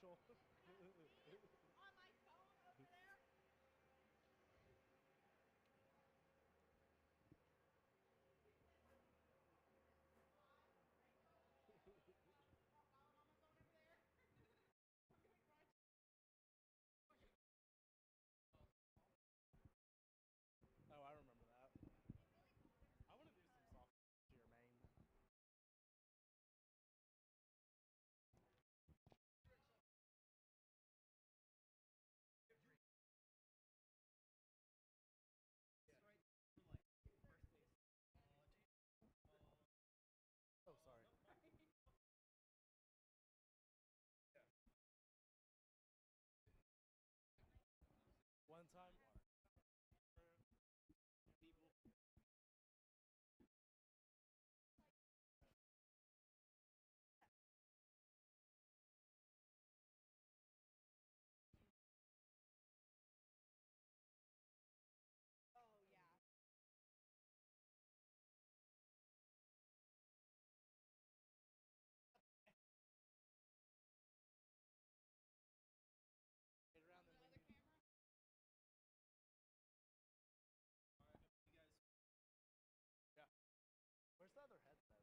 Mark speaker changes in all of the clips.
Speaker 1: Rachel. Oh, I remember that. I want to do some softball this year, Maine. Oh, sorry. One time. Yeah. Where's the other headset?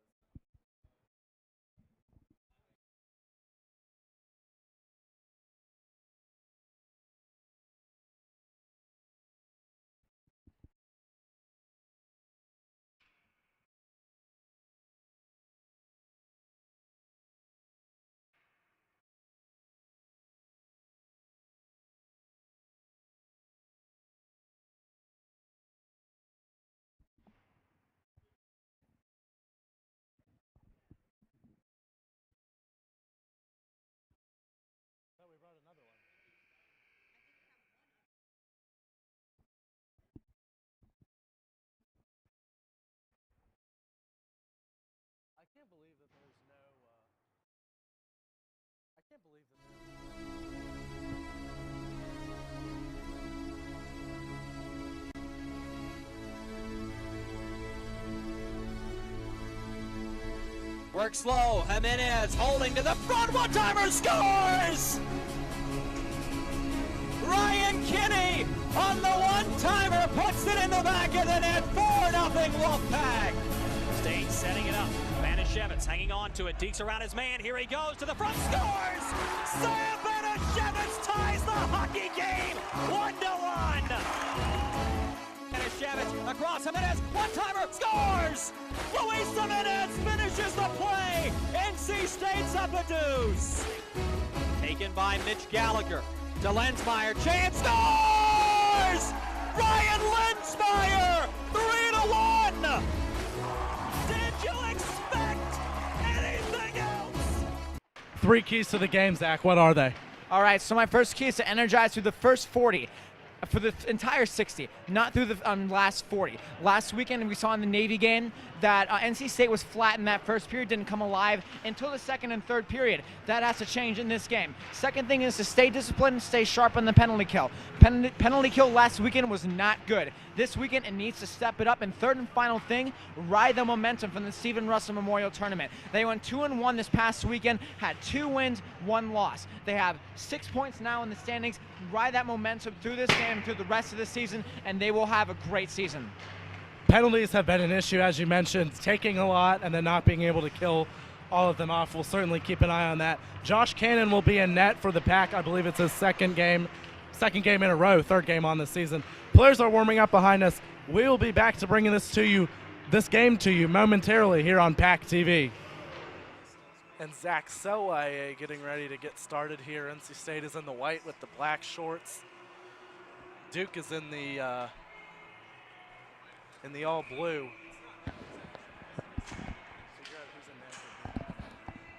Speaker 1: No, we brought another one. I can't believe that there's no. I can't believe that
Speaker 2: Work slow. Jimenez holding to the front. One-timer scores! Ryan Kinney on the one-timer puts it in the back of the net. 4-0 Wolfpack. State setting it up. Banashevitz hanging on to it. Deeks around his man. Here he goes to the front. Scores! Sam Banashevitz ties the hockey game. 1-1. Banashevitz across Jimenez. One-timer scores! Luis Jimenez finishes the play. NC State's up a deuce. Taken by Mitch Gallagher. To Lensmeyer, chance scores! Ryan Lensmeyer, 3-1! Did you expect anything else?
Speaker 1: 3 keys to the game, Zach. What are they?
Speaker 3: All right, so my first key is to energize through the first 40. For the entire 60, not through the last 40. Last weekend, we saw in the Navy game that NC State was flat in that first period, didn't come alive until the second and third period. That has to change in this game. Second thing is to stay disciplined and stay sharp on the penalty kill. Penalty kill last weekend was not good. This weekend, it needs to step it up. And third and final thing, ride the momentum from the Stephen Russell Memorial Tournament. They went 2-1 this past weekend, had 2 wins, 1 loss. They have 6 points now in the standings. Ride that momentum through this game and through the rest of the season, and they will have a great season.
Speaker 1: Penalties have been an issue, as you mentioned, taking a lot and then not being able to kill all of them off. We'll certainly keep an eye on that. Josh Cannon will be in net for the Pack. I believe it's his second game in a row, third game on the season. Players are warming up behind us. We'll be back to bringing this game to you momentarily here on PackTV. And Zach Selway getting ready to get started here. NC State is in the white with the black shorts. Duke is in the all blue.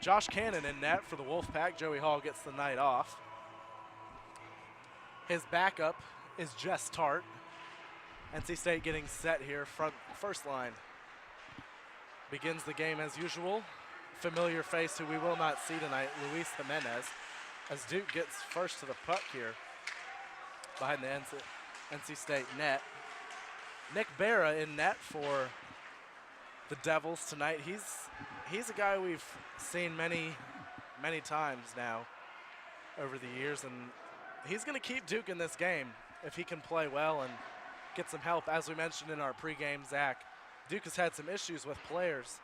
Speaker 1: Josh Cannon in net for the Wolfpack. Joey Hall gets the night off. His backup is Jess Tart. NC State getting set here, first line. Begins the game as usual. Familiar face who we will not see tonight, Luis Jimenez, as Duke gets first to the puck here behind the NC State net. Nick Berra in net for the Devils tonight. He's a guy we've seen many times now over the years, and he's going to keep Duke in this game if he can play well and get some help. As we mentioned in our pregame, Zach, Duke has had some issues with players,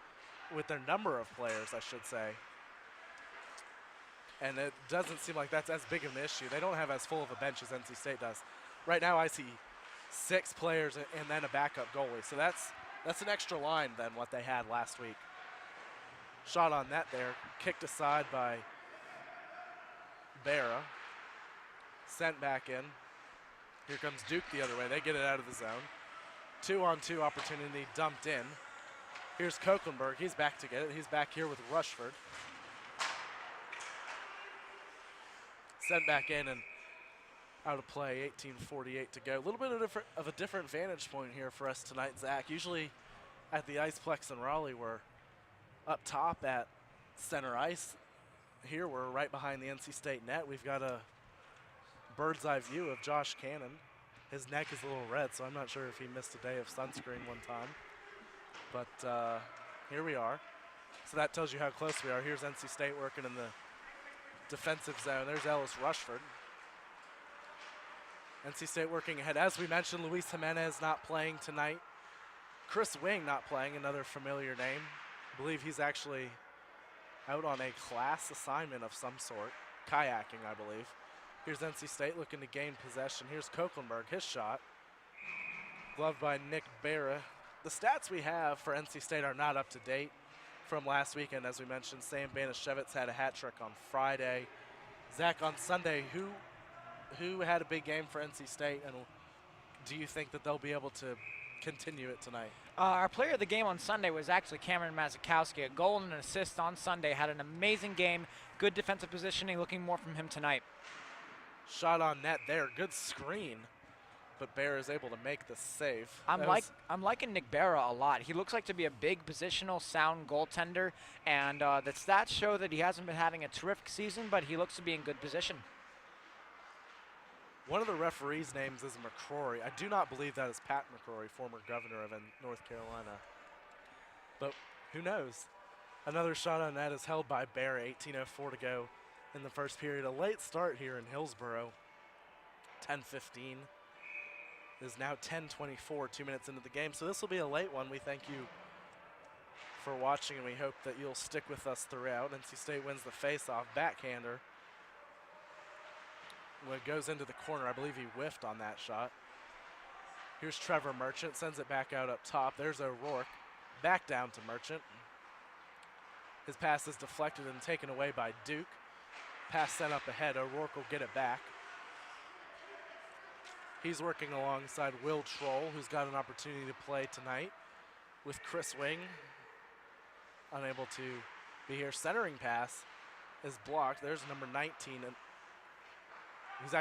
Speaker 1: with their number of players, I should say. And it doesn't seem like that's as big of an issue. They don't have as full of a bench as NC State does. Right now I see 6 players and then a backup goalie. So that's an extra line than what they had last week. Shot on net there, kicked aside by Barra. Sent back in. Here comes Duke the other way. They get it out of the zone. 2-on-2 opportunity dumped in. Here's Kokenberg. He's back to get it. He's back here with Rushford. Sent back in and out of play, 18:48 to go. A little bit of a different vantage point here for us tonight, Zach. Usually at the Iceplex in Raleigh, we're up top at center ice. Here we're right behind the NC State net. We've got a bird's eye view of Josh Cannon. His neck is a little red, so I'm not sure if he missed a day of sunscreen one time. But here we are. So that tells you how close we are. Here's NC State working in the defensive zone. There's Ellis Rushford. NC State working ahead. As we mentioned, Luis Jimenez not playing tonight. Chris Wing not playing, another familiar name. I believe he's actually out on a class assignment of some sort. Kayaking, I believe. Here's NC State looking to gain possession. Here's Kokenberg, his shot. Gloved by Nick Barra. The stats we have for NC State are not up to date from last weekend. As we mentioned, Sam Banashevitz had a hat trick on Friday. Zach, on Sunday, who had a big game for NC State, and do you think that they'll be able to continue it tonight?
Speaker 3: Our player of the game on Sunday was actually Cameron Mazikowski. A goal and an assist on Sunday. Had an amazing game. Good defensive positioning. Looking more from him tonight.
Speaker 1: Shot on net there. Good screen. But Barra is able to make the save.
Speaker 3: I'm liking Nick Barra a lot. He looks like to be a big positional, sound goaltender, and the stats show that he hasn't been having a terrific season, but he looks to be in good position.
Speaker 1: One of the referees' names is McCrory. I do not believe that is Pat McCrory, former governor of North Carolina. But who knows? Another shot on net is held by Barra. 18:04 to go in the first period. A late start here in Hillsboro. 10:15. It is now 10:24, 2 minutes into the game. So this will be a late one. We thank you for watching, and we hope that you'll stick with us throughout. NC State wins the faceoff. Backhander. When it goes into the corner, I believe he whiffed on that shot. Here's Trevor Merchant, sends it back out up top. There's O'Rourke, back down to Merchant. His pass is deflected and taken away by Duke. Pass sent up ahead, O'Rourke will get it back. He's working alongside Will Troll, who's got an opportunity to play tonight with Chris Wing. Unable to be here. Centering pass is blocked. There's number 19, and that's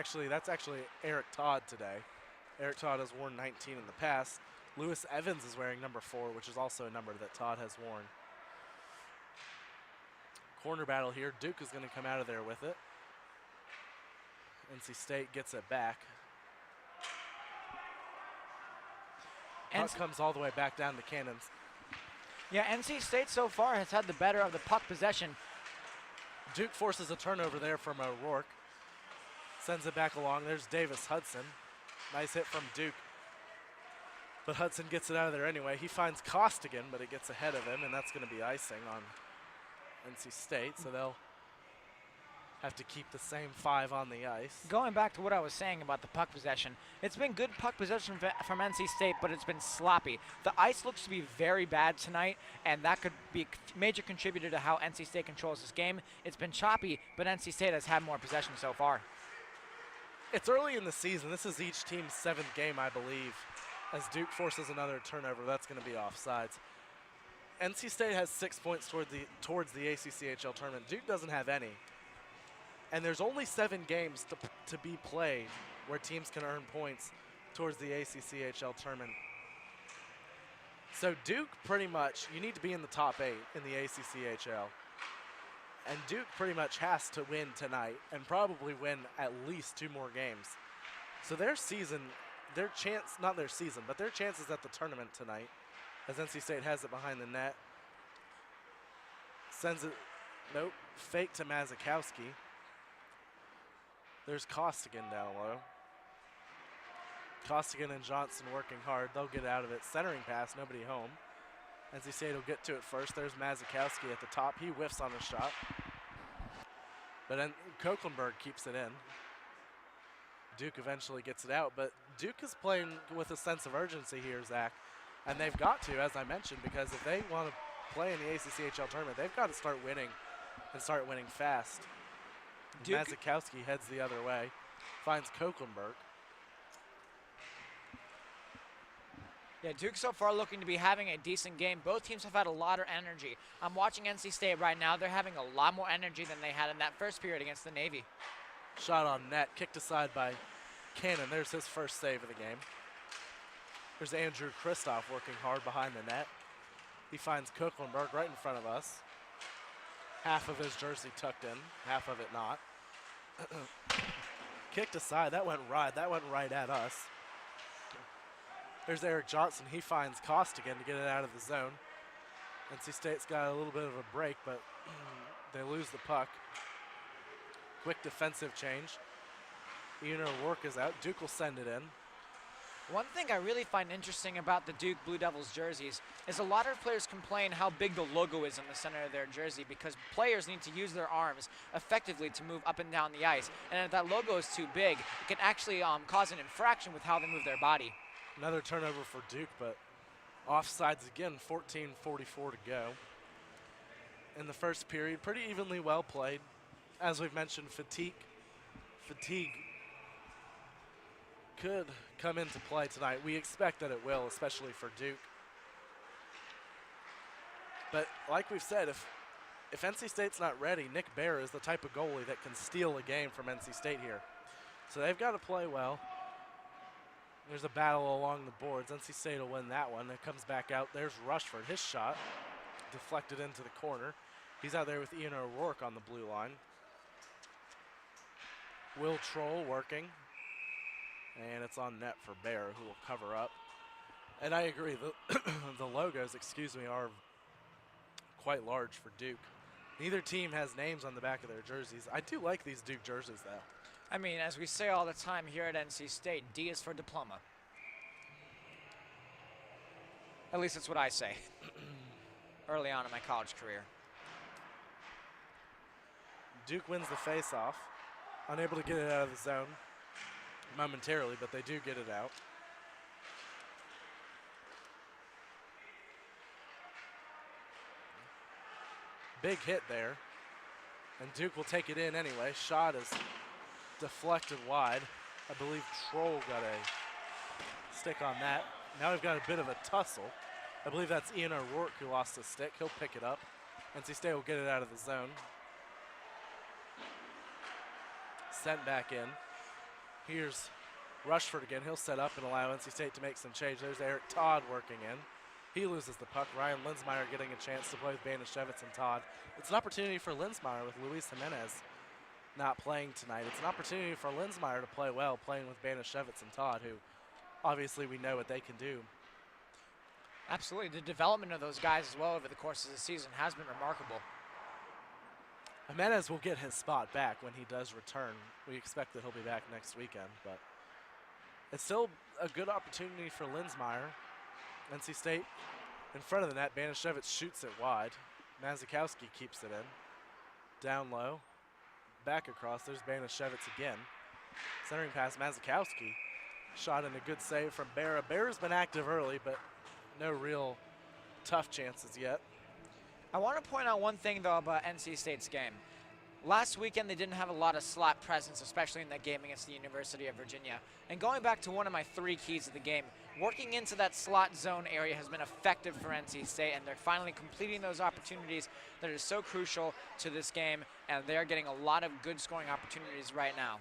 Speaker 1: actually Eric Todd today. Eric Todd has worn 19 in the past. Lewis Evans is wearing number 4, which is also a number that Todd has worn. Corner battle here. Duke is going to come out of there with it. NC State gets it back. Puck comes all the way back down to Cannons.
Speaker 3: Yeah, NC State so far has had the better of the puck possession.
Speaker 1: Duke forces a turnover there from O'Rourke. Sends it back along. There's Davis Hudson. Nice hit from Duke. But Hudson gets it out of there anyway. He finds Costigan, but it gets ahead of him, and that's going to be icing on NC State. So they'll have to keep the same 5 on the ice.
Speaker 3: Going back to what I was saying about the puck possession, it's been good puck possession from NC State, but it's been sloppy. The ice looks to be very bad tonight, and that could be a major contributor to how NC State controls this game. It's been choppy, but NC State has had more possession so far.
Speaker 1: It's early in the season. This is each team's 7th game, I believe. As Duke forces another turnover, that's going to be offsides. NC State has 6 points towards the ACCHL tournament. Duke doesn't have any. And there's only 7 games to be played where teams can earn points towards the ACCHL tournament. So Duke, pretty much, you need to be in the top 8 in the ACCHL. And Duke pretty much has to win tonight and probably win at least 2 more games. So their chances at the tournament tonight, as NC State has it behind the net. Sends it, nope, fake to Mazikowski. There's Costigan down low. Costigan and Johnson working hard. They'll get out of it. Centering pass, nobody home. NC State will get to it first. There's Mazikowski at the top. He whiffs on a shot. But then Koeklenberg keeps it in. Duke eventually gets it out, but Duke is playing with a sense of urgency here, Zach. And they've got to, as I mentioned, because if they want to play in the ACCHL tournament, they've got to start winning and start winning fast. Mazikowski heads the other way, finds Koeklenberg.
Speaker 3: Yeah, Duke so far looking to be having a decent game. Both teams have had a lot of energy. I'm watching NC State right now. They're having a lot more energy than they had in that first period against the Navy.
Speaker 1: Shot on net, kicked aside by Cannon. There's his first save of the game. There's Andrew Kristoff working hard behind the net. He finds Koeklenberg right in front of us. Half of his jersey tucked in, half of it not. Kicked aside, that went right at us. There's Eric Johnson. He finds Costigan to get it out of the zone. NC State's got a little bit of a break, but they lose the puck. Quick defensive change. Ian O'Rourke is out. Duke will send it in.
Speaker 3: One thing I really find interesting about the Duke Blue Devils jerseys is a lot of players complain how big the logo is in the center of their jersey because players need to use their arms effectively to move up and down the ice. And if that logo is too big, it can actually cause an infraction with how they move their body.
Speaker 1: Another turnover for Duke, but offsides again, 14:44 to go. In the first period, pretty evenly well played. As we've mentioned, fatigue could come into play tonight. We expect that it will, especially for Duke. But like we've said, if NC State's not ready, Nick Bear is the type of goalie that can steal a game from NC State here. So they've got to play well. There's a battle along the boards. NC State will win that one. It comes back out. There's Rushford. His shot deflected into the corner. He's out there with Ian O'Rourke on the blue line. Will Troll working. And it's on net for Bear, who will cover up. And I agree, the logos, are quite large for Duke. Neither team has names on the back of their jerseys. I do like these Duke jerseys, though.
Speaker 3: I mean, as we say all the time here at NC State, D is for diploma. At least that's what I say early on in my college career.
Speaker 1: Duke wins the face-off. Unable to get it out of the zone momentarily, but they do get it out. Big hit there. And Duke will take it in anyway. Shot is deflected wide. I believe Troll got a stick on that. Now we've got a bit of a tussle. I believe that's Ian O'Rourke who lost his stick. He'll pick it up. NC State will get it out of the zone. Sent back in. Here's Rushford again. He'll set up and allow NC State to make some change. There's Eric Todd working in. He loses the puck. Ryan Linsmeyer getting a chance to play with Banashevitz and Todd. It's an opportunity for Linsmeyer with Luis Jimenez not playing tonight. It's an opportunity for Linsmeyer to play well, playing with Banashevitz and Todd, who obviously we know what they can do.
Speaker 3: Absolutely. The development of those guys as well over the course of the season has been remarkable.
Speaker 1: Jimenez will get his spot back when he does return. We expect that he'll be back next weekend, but it's still a good opportunity for Linsmeyer. NC State in front of the net. Banashevitz shoots it wide. Mazikowski keeps it in. Down low. Back across. There's Banashevitz again. Centering pass, Mazikowski. Shot in a good save from Bear. Bear's been active early, but no real tough chances yet.
Speaker 3: I want to point out one thing, though, about NC State's game. Last weekend, they didn't have a lot of slot presence, especially in that game against the University of Virginia. And going back to one of my 3 keys of the game, working into that slot zone area has been effective for NC State, and they're finally completing those opportunities that are so crucial to this game, and they're getting a lot of good scoring opportunities right now.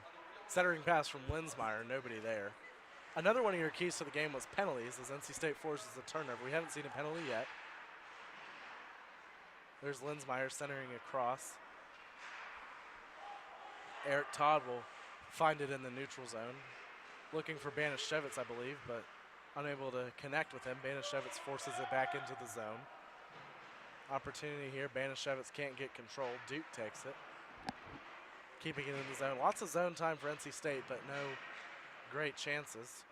Speaker 1: Centering pass from Linsmeyer, nobody there. Another one of your keys to the game was penalties, as NC State forces a turnover. We haven't seen a penalty yet. There's Linsmeyer centering across. Eric Todd will find it in the neutral zone. Looking for Banashevitz, I believe, but unable to connect with him. Banashevitz forces it back into the zone. Opportunity here. Banashevitz can't get control. Duke takes it. keeping it in the zone. Lots of zone time for NC State, but no great chances.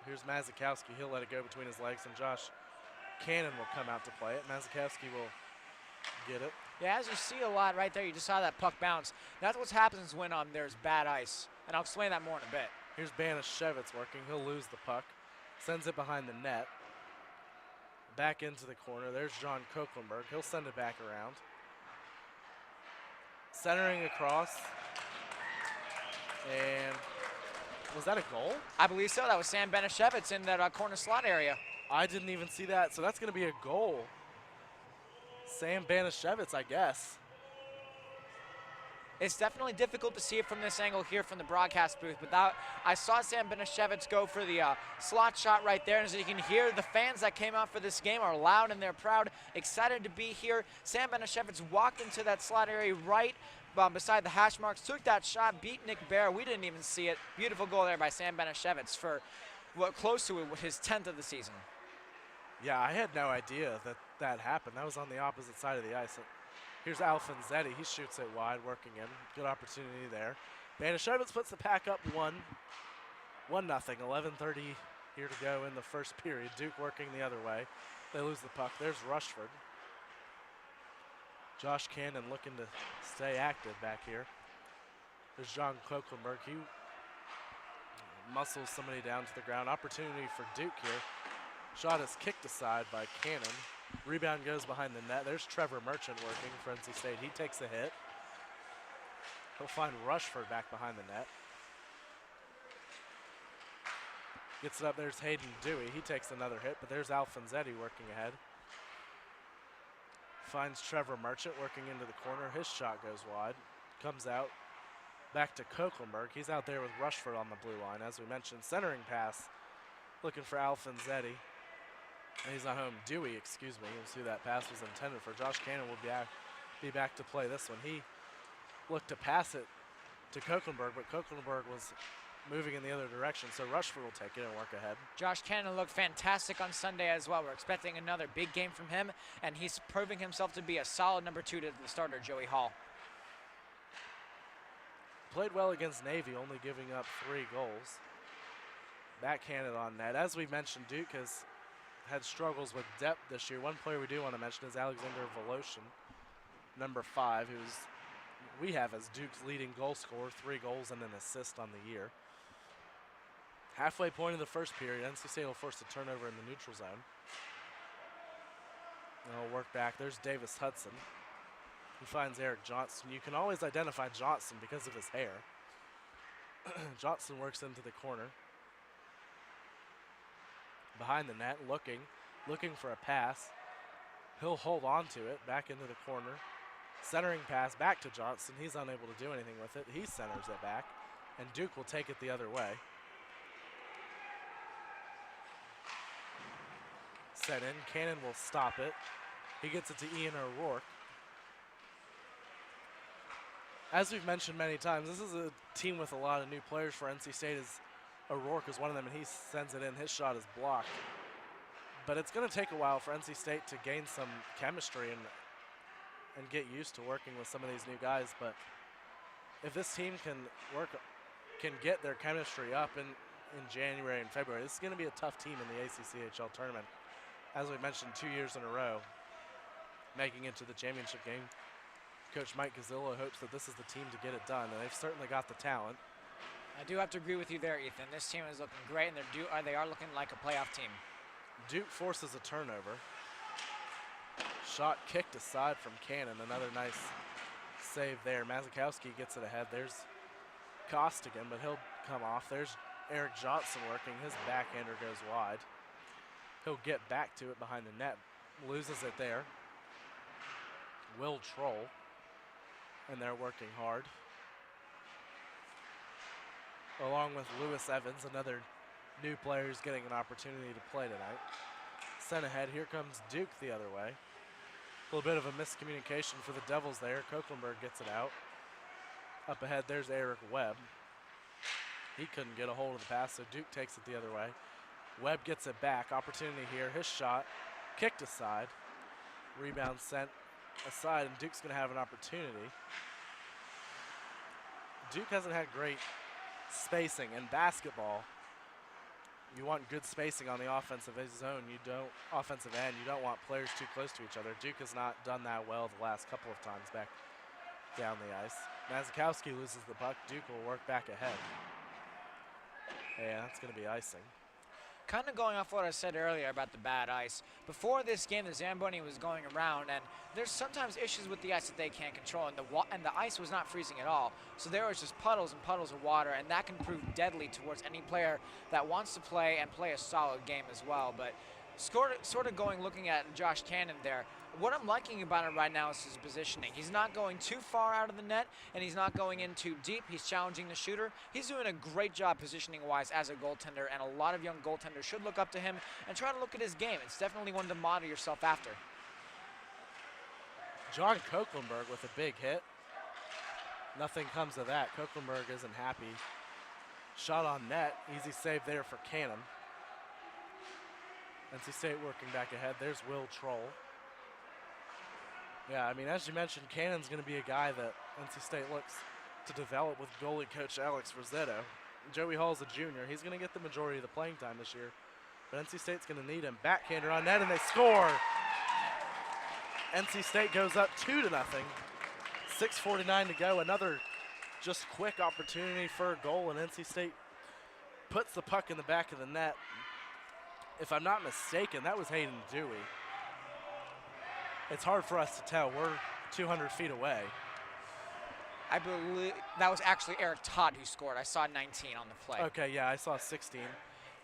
Speaker 1: Here's Mazikowski. He'll let it go between his legs, and Josh Cannon will come out to play it. Mazikowski will get it.
Speaker 3: Yeah, as you see a lot right there, you just saw that puck bounce. That's what happens when there's bad ice, and I'll explain that more in a bit.
Speaker 1: Here's Banashevitz working. He'll lose the puck. Sends it behind the net. Back into the corner. There's John Koeklenberg. He'll send it back around. Centering across. And was that a goal?
Speaker 3: I believe so. That was Sam Banashevitz in that corner slot area.
Speaker 1: I didn't even see that. So that's going to be a goal. Sam Banashevitz, I guess.
Speaker 3: It's definitely difficult to see it from this angle here from the broadcast booth, but I saw Sam Banashevitz go for the slot shot right there, and as you can hear, the fans that came out for this game are loud and they're proud, excited to be here. Sam Banashevitz walked into that slot area right beside the hash marks, took that shot, beat Nick Bear. We didn't even see it. Beautiful goal there by Sam Banashevitz for close to his 10th of the season.
Speaker 1: Yeah, I had no idea that happened. That was on the opposite side of the ice. Here's Alfonzetti. He shoots it wide, working in. Good opportunity there. Banashevitz puts the pack up 1-0. 11:30 here to go in the first period. Duke working the other way. They lose the puck. There's Rushford. Josh Cannon looking to stay active back here. There's John Koeklenberg. He muscles somebody down to the ground. Opportunity for Duke here. Shot is kicked aside by Cannon. Rebound goes behind the net. There's Trevor Merchant working for NC State. He takes the hit. He'll find Rushford back behind the net. Gets it up. There's Hayden Dewey. He takes another hit, but there's Alfonzetti working ahead. Finds Trevor Merchant working into the corner. His shot goes wide. Comes out. Back to Koeklenberg. He's out there with Rushford on the blue line. As we mentioned, centering pass. Looking for Alfonzetti. And he's not home. Dewey, excuse me. You'll see that pass was intended for. Josh Cannon will be back to play this one. He looked to pass it to Koeklenberg, but Koeklenberg was moving in the other direction, so Rushford will take it and work ahead.
Speaker 3: Josh Cannon looked fantastic on Sunday as well. We're expecting another big game from him, and he's proving himself to be a solid number 2 to the starter, Joey Hall.
Speaker 1: Played well against Navy, only giving up 3 goals. Backhanded on net. As we mentioned, Duke has had struggles with depth this year. One player we do want to mention is Alexander Voloshin, number 5, we have as Duke's leading goal scorer, 3 goals and an assist on the year. Halfway point of the first period, NC State will force a turnover in the neutral zone. And he'll work back. There's Davis Hudson. He finds Eric Johnson. You can always identify Johnson because of his hair. Johnson works into the corner. Behind the net, looking for a pass. He'll hold on to it, back into the corner. Centering pass back to Johnson. He's unable to do anything with it. He centers it back, and Duke will take it the other way. Set in. Cannon will stop it. He gets it to Ian O'Rourke. As we've mentioned many times, this is a team with a lot of new players for NC State. O'Rourke is one of them, and he sends it in. His shot is blocked. But it's going to take a while for NC State to gain some chemistry and get used to working with some of these new guys. But if this team can get their chemistry up in January and February, this is going to be a tough team in the ACCHL tournament. As we mentioned, 2 years in a row, making it to the championship game. Coach Mike Gazzillo hopes that this is the team to get it done, and they've certainly got the talent.
Speaker 3: I do have to agree with you there, Ethan. This team is looking great, and they are looking like a playoff team.
Speaker 1: Duke forces a turnover. Shot kicked aside from Cannon. Another nice save there. Mazikowski gets it ahead. There's Costigan, but he'll come off. There's Eric Johnson working. His backhander goes wide. He'll get back to it behind the net. Loses it there. Will Troll. And they're working hard. Along with Lewis Evans, another new player who's getting an opportunity to play tonight. Sent ahead. Here comes Duke the other way. A little bit of a miscommunication for the Devils there. Koeklenberg gets it out. Up ahead, there's Eric Webb. He couldn't get a hold of the pass, so Duke takes it the other way. Webb gets it back. Opportunity here. His shot kicked aside. Rebound sent aside, and Duke's going to have an opportunity. Duke hasn't had great spacing. In basketball, you want good spacing on the offensive zone. Offensive end, you don't want players too close to each other. Duke has not done that well the last couple of times back down the ice. Mazikowski loses the puck. Duke will work back ahead. Yeah, that's going to be icing.
Speaker 3: Kind of going off what I said earlier about the bad ice. Before this game, the Zamboni was going around, and there's sometimes issues with the ice that they can't control, and the ice was not freezing at all. So there was just puddles and puddles of water, and that can prove deadly towards any player that wants to play and play a solid game as well. But sort of looking at Josh Cannon there, what I'm liking about him right now is his positioning. He's not going too far out of the net, and he's not going in too deep. He's challenging the shooter. He's doing a great job positioning-wise as a goaltender, and a lot of young goaltenders should look up to him and try to look at his game. It's definitely one to model yourself after.
Speaker 1: John Koeklenberg with a big hit. Nothing comes of that. Koeklenberg isn't happy. Shot on net. Easy save there for Cannon. NC State working back ahead. There's Will Troll. Yeah, I mean, as you mentioned, Cannon's going to be a guy that NC State looks to develop with goalie coach Alex Rossetto. Joey Hall's a junior. He's going to get the majority of the playing time this year, but NC State's going to need him. Backhander on net, and they score. NC State goes up 2-0. 6:49 to go. Another just quick opportunity for a goal, and NC State puts the puck in the back of the net. If I'm not mistaken, that was Hayden Dewey. It's hard for us to tell. We're 200 feet away.
Speaker 3: I believe that was actually Eric Todd who scored. I saw 19 on the play.
Speaker 1: Okay, yeah, I saw 16.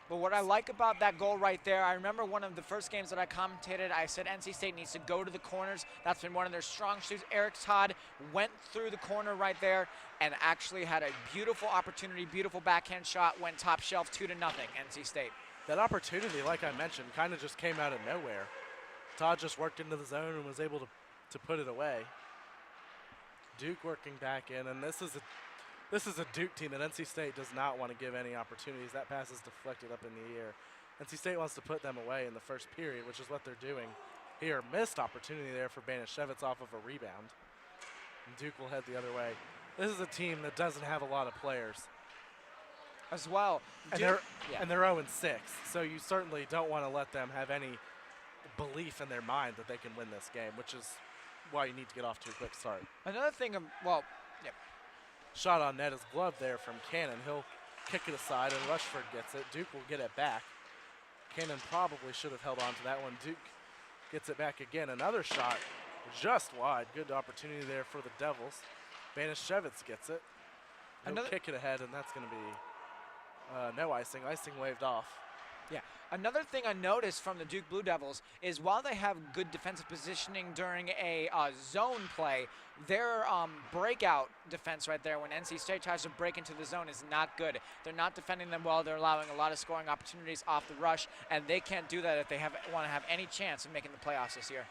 Speaker 3: But what I like about that goal right there, I remember one of the first games that I commentated, I said NC State needs to go to the corners. That's been one of their strong suits. Eric Todd went through the corner right there and actually had a beautiful opportunity, beautiful backhand shot, went top shelf 2-0, NC State.
Speaker 1: That opportunity, like I mentioned, kind of just came out of nowhere. Todd just worked into the zone and was able to put it away. Duke working back in, and this is a Duke team that NC State does not want to give any opportunities. That pass is deflected up in the air. NC State wants to put them away in the first period, which is what they're doing here. Missed opportunity there for Banishevitz off of a rebound. And Duke will head the other way. This is a team that doesn't have a lot of players.
Speaker 3: As well.
Speaker 1: And they're 0-6, so you certainly don't want to let them have any belief in their mind that they can win this game, which is why you need to get off to a quick start.
Speaker 3: Another thing,
Speaker 1: Shot on net is gloved there from Cannon. He'll kick it aside, and Rushford gets it. Duke will get it back. Cannon probably should have held on to that one. Duke gets it back again. Another shot just wide. Good opportunity there for the Devils. Banishevitz gets it. He'll kick it ahead, and that's going to be no icing. Icing waved off.
Speaker 3: Yeah. Another thing I noticed from the Duke Blue Devils is while they have good defensive positioning during a zone play, their breakout defense right there when NC State tries to break into the zone is not good. They're not defending them well. They're allowing a lot of scoring opportunities off the rush, and they can't do that if they want to have any chance of making the playoffs this year.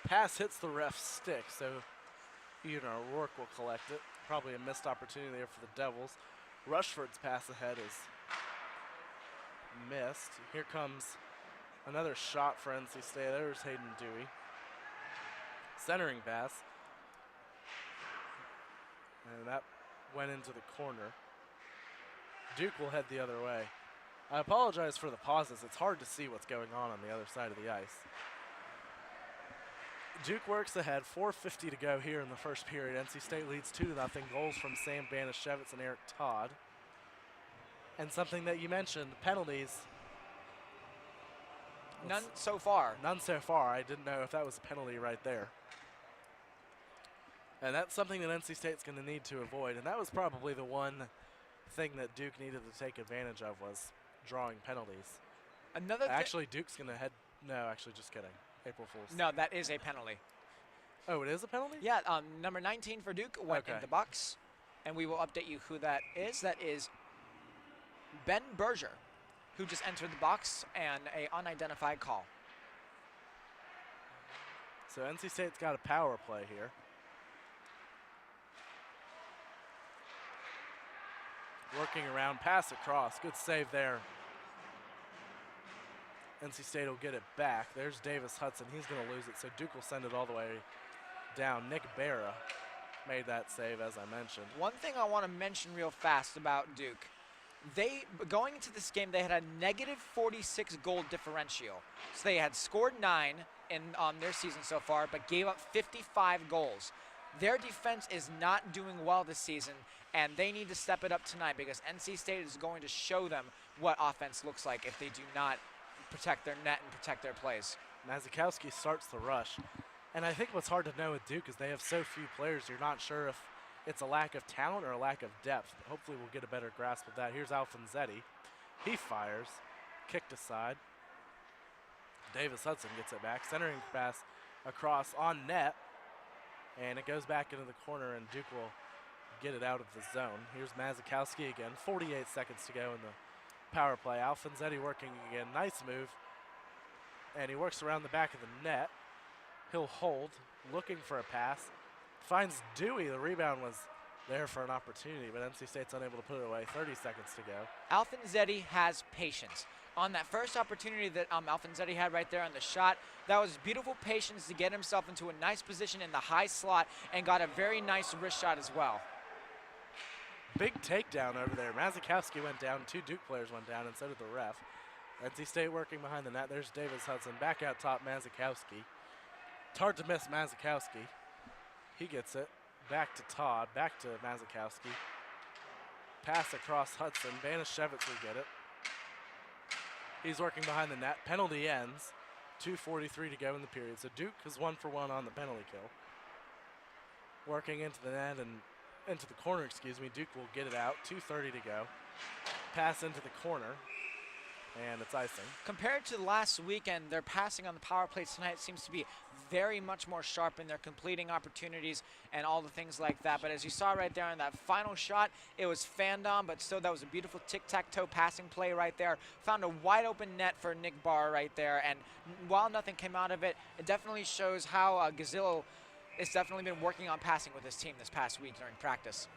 Speaker 1: Pass hits the ref's stick, so O'Rourke will collect it. Probably a missed opportunity there for the Devils. Rushford's pass ahead is missed. Here comes another shot for NC State. There's Hayden Dewey. Centering pass. And that went into the corner. Duke will head the other way. I apologize for the pauses. It's hard to see what's going on the other side of the ice. Duke works ahead. 4:50 to go here in the first period. NC State leads 2-0. Goals from Sam Banishevitz and Eric Todd. And something that you mentioned, penalties.
Speaker 3: None so far.
Speaker 1: None so far. I didn't know if that was a penalty right there. And that's something that NC State's going to need to avoid. And that was probably the one thing that Duke needed to take advantage of was drawing penalties. Actually, Duke's going to head. No, actually, just kidding. April Fool's.
Speaker 3: No, that is a penalty.
Speaker 1: Oh, it is a penalty?
Speaker 3: Yeah, number 19 for Duke went in the box. And we will update you who that is. That is Ben Berger, who just entered the box, and an unidentified call.
Speaker 1: So NC State's got a power play here. Working around, pass across. Good save there. NC State will get it back. There's Davis Hudson. He's going to lose it, so Duke will send it all the way down. Nick Barra made that save, as I mentioned.
Speaker 3: One thing I want to mention real fast about Duke, going into this game, they had a negative 46 goal differential. So they had scored 9 on their season so far, but gave up 55 goals. Their defense is not doing well this season, and they need to step it up tonight because NC State is going to show them what offense looks like if they do not protect their net and protect their plays.
Speaker 1: Mazikowski starts the rush. And I think what's hard to know with Duke is they have so few players, you're not sure if it's a lack of talent or a lack of depth. Hopefully we'll get a better grasp of that. Here's Alfonsetti. He fires. Kicked aside. Davis Hudson gets it back. Centering pass across on net. And it goes back into the corner, and Duke will get it out of the zone. Here's Mazikowski again. 48 seconds to go in the power play. Alfonsetti working again. Nice move. And he works around the back of the net. He'll hold, looking for a pass. Finds Dewey. The rebound was there for an opportunity, but NC State's unable to put it away. 30 seconds to go.
Speaker 3: Alfonsetti has patience. On that first opportunity that Alfonsetti had right there on the shot, that was beautiful patience to get himself into a nice position in the high slot and got a very nice wrist shot as well.
Speaker 1: Big takedown over there. Mazikowski went down. 2 Duke players went down, and so did the ref. NC State working behind the net. There's Davis Hudson. Back out top, Mazikowski. It's hard to miss Mazikowski. He gets it. Back to Todd. Back to Mazikowski. Pass across Hudson. Banashevitz will get it. He's working behind the net. Penalty ends. 2:43 to go in the period. So Duke is 1 for 1 on the penalty kill. Working into the net and into the corner, Duke will get it out. 2:30 to go. Pass into the corner. And it's icing.
Speaker 3: Compared to last weekend, their passing on the power play tonight seems to be very much more sharp in their completing opportunities and all the things like that. But as you saw right there in that final shot, it was fanned on, but still that was a beautiful tic-tac-toe passing play right there. Found a wide open net for Nick Barr right there. And while nothing came out of it, it definitely shows how Gazillo has definitely been working on passing with his team this past week during practice.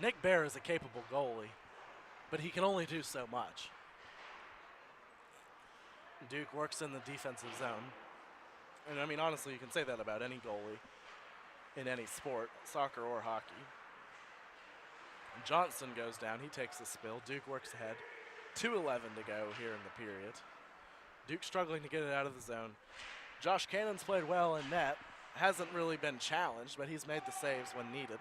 Speaker 1: Nick Barr is a capable goalie, but he can only do so much. Duke works in the defensive zone. And I mean, honestly, you can say that about any goalie in any sport, soccer or hockey. Johnson goes down. He takes the spill. Duke works ahead. 2:11 to go here in the period. Duke struggling to get it out of the zone. Josh Cannon's played well in net. Hasn't really been challenged, but he's made the saves when needed.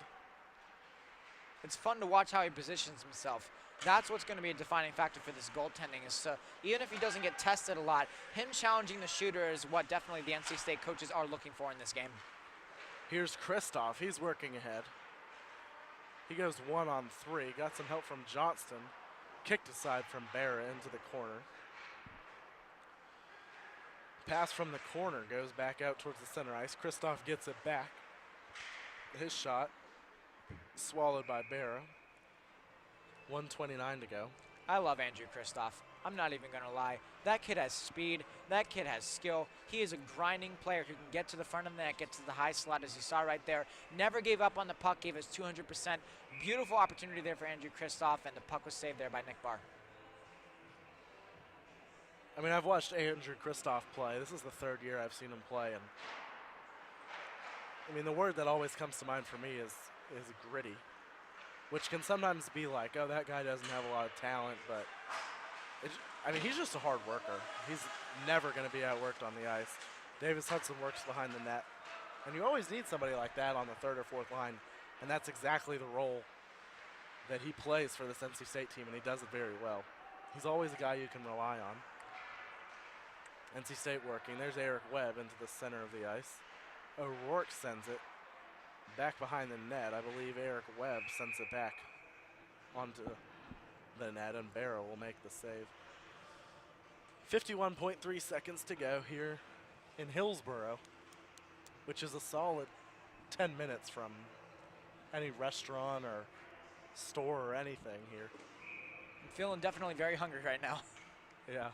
Speaker 3: It's fun to watch how he positions himself. That's what's going to be a defining factor for this goaltending. Is even if he doesn't get tested a lot, him challenging the shooter is what definitely the NC State coaches are looking for in this game.
Speaker 1: Here's Kristoff. He's working ahead. He goes 1-on-3. Got some help from Johnston. Kicked aside from Barra into the corner. Pass from the corner goes back out towards the center ice. Kristoff gets it back. His shot swallowed by Barra. 1:29 to go.
Speaker 3: I love Andrew Kristoff. I'm not even going to lie. That kid has speed. That kid has skill. He is a grinding player who can get to the front of the net, get to the high slot, as you saw right there. Never gave up on the puck, gave us 200%. Beautiful opportunity there for Andrew Kristoff, and the puck was saved there by Nick Barr.
Speaker 1: I mean, I've watched Andrew Kristoff play. This is the 3rd year I've seen him play, and I mean, the word that always comes to mind for me is gritty, which can sometimes be like, oh, that guy doesn't have a lot of talent, but I mean, he's just a hard worker. He's never going to be outworked on the ice. Davis Hudson works behind the net, and you always need somebody like that on the 3rd or 4th line, and that's exactly the role that he plays for this NC State team, and he does it very well. He's always a guy you can rely on. NC State working. There's Eric Webb into the center of the ice. O'Rourke sends it back behind the net. I believe Eric Webb sends it back onto the net, and Barrow will make the save. 51.3 seconds to go here in Hillsborough, which is a solid 10 minutes from any restaurant or store or anything here.
Speaker 3: I'm feeling definitely very hungry right now.
Speaker 1: Yeah.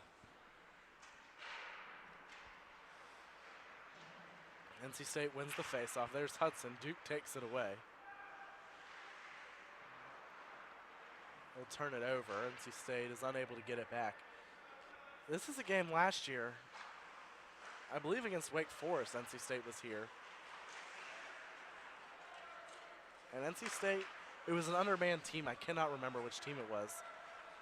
Speaker 1: NC State wins the faceoff. There's Hudson. Duke takes it away. We'll turn it over. NC State is unable to get it back. This is a game last year, I believe against Wake Forest, NC State was here.
Speaker 4: And NC State, it was an undermanned team. I cannot remember which team it was.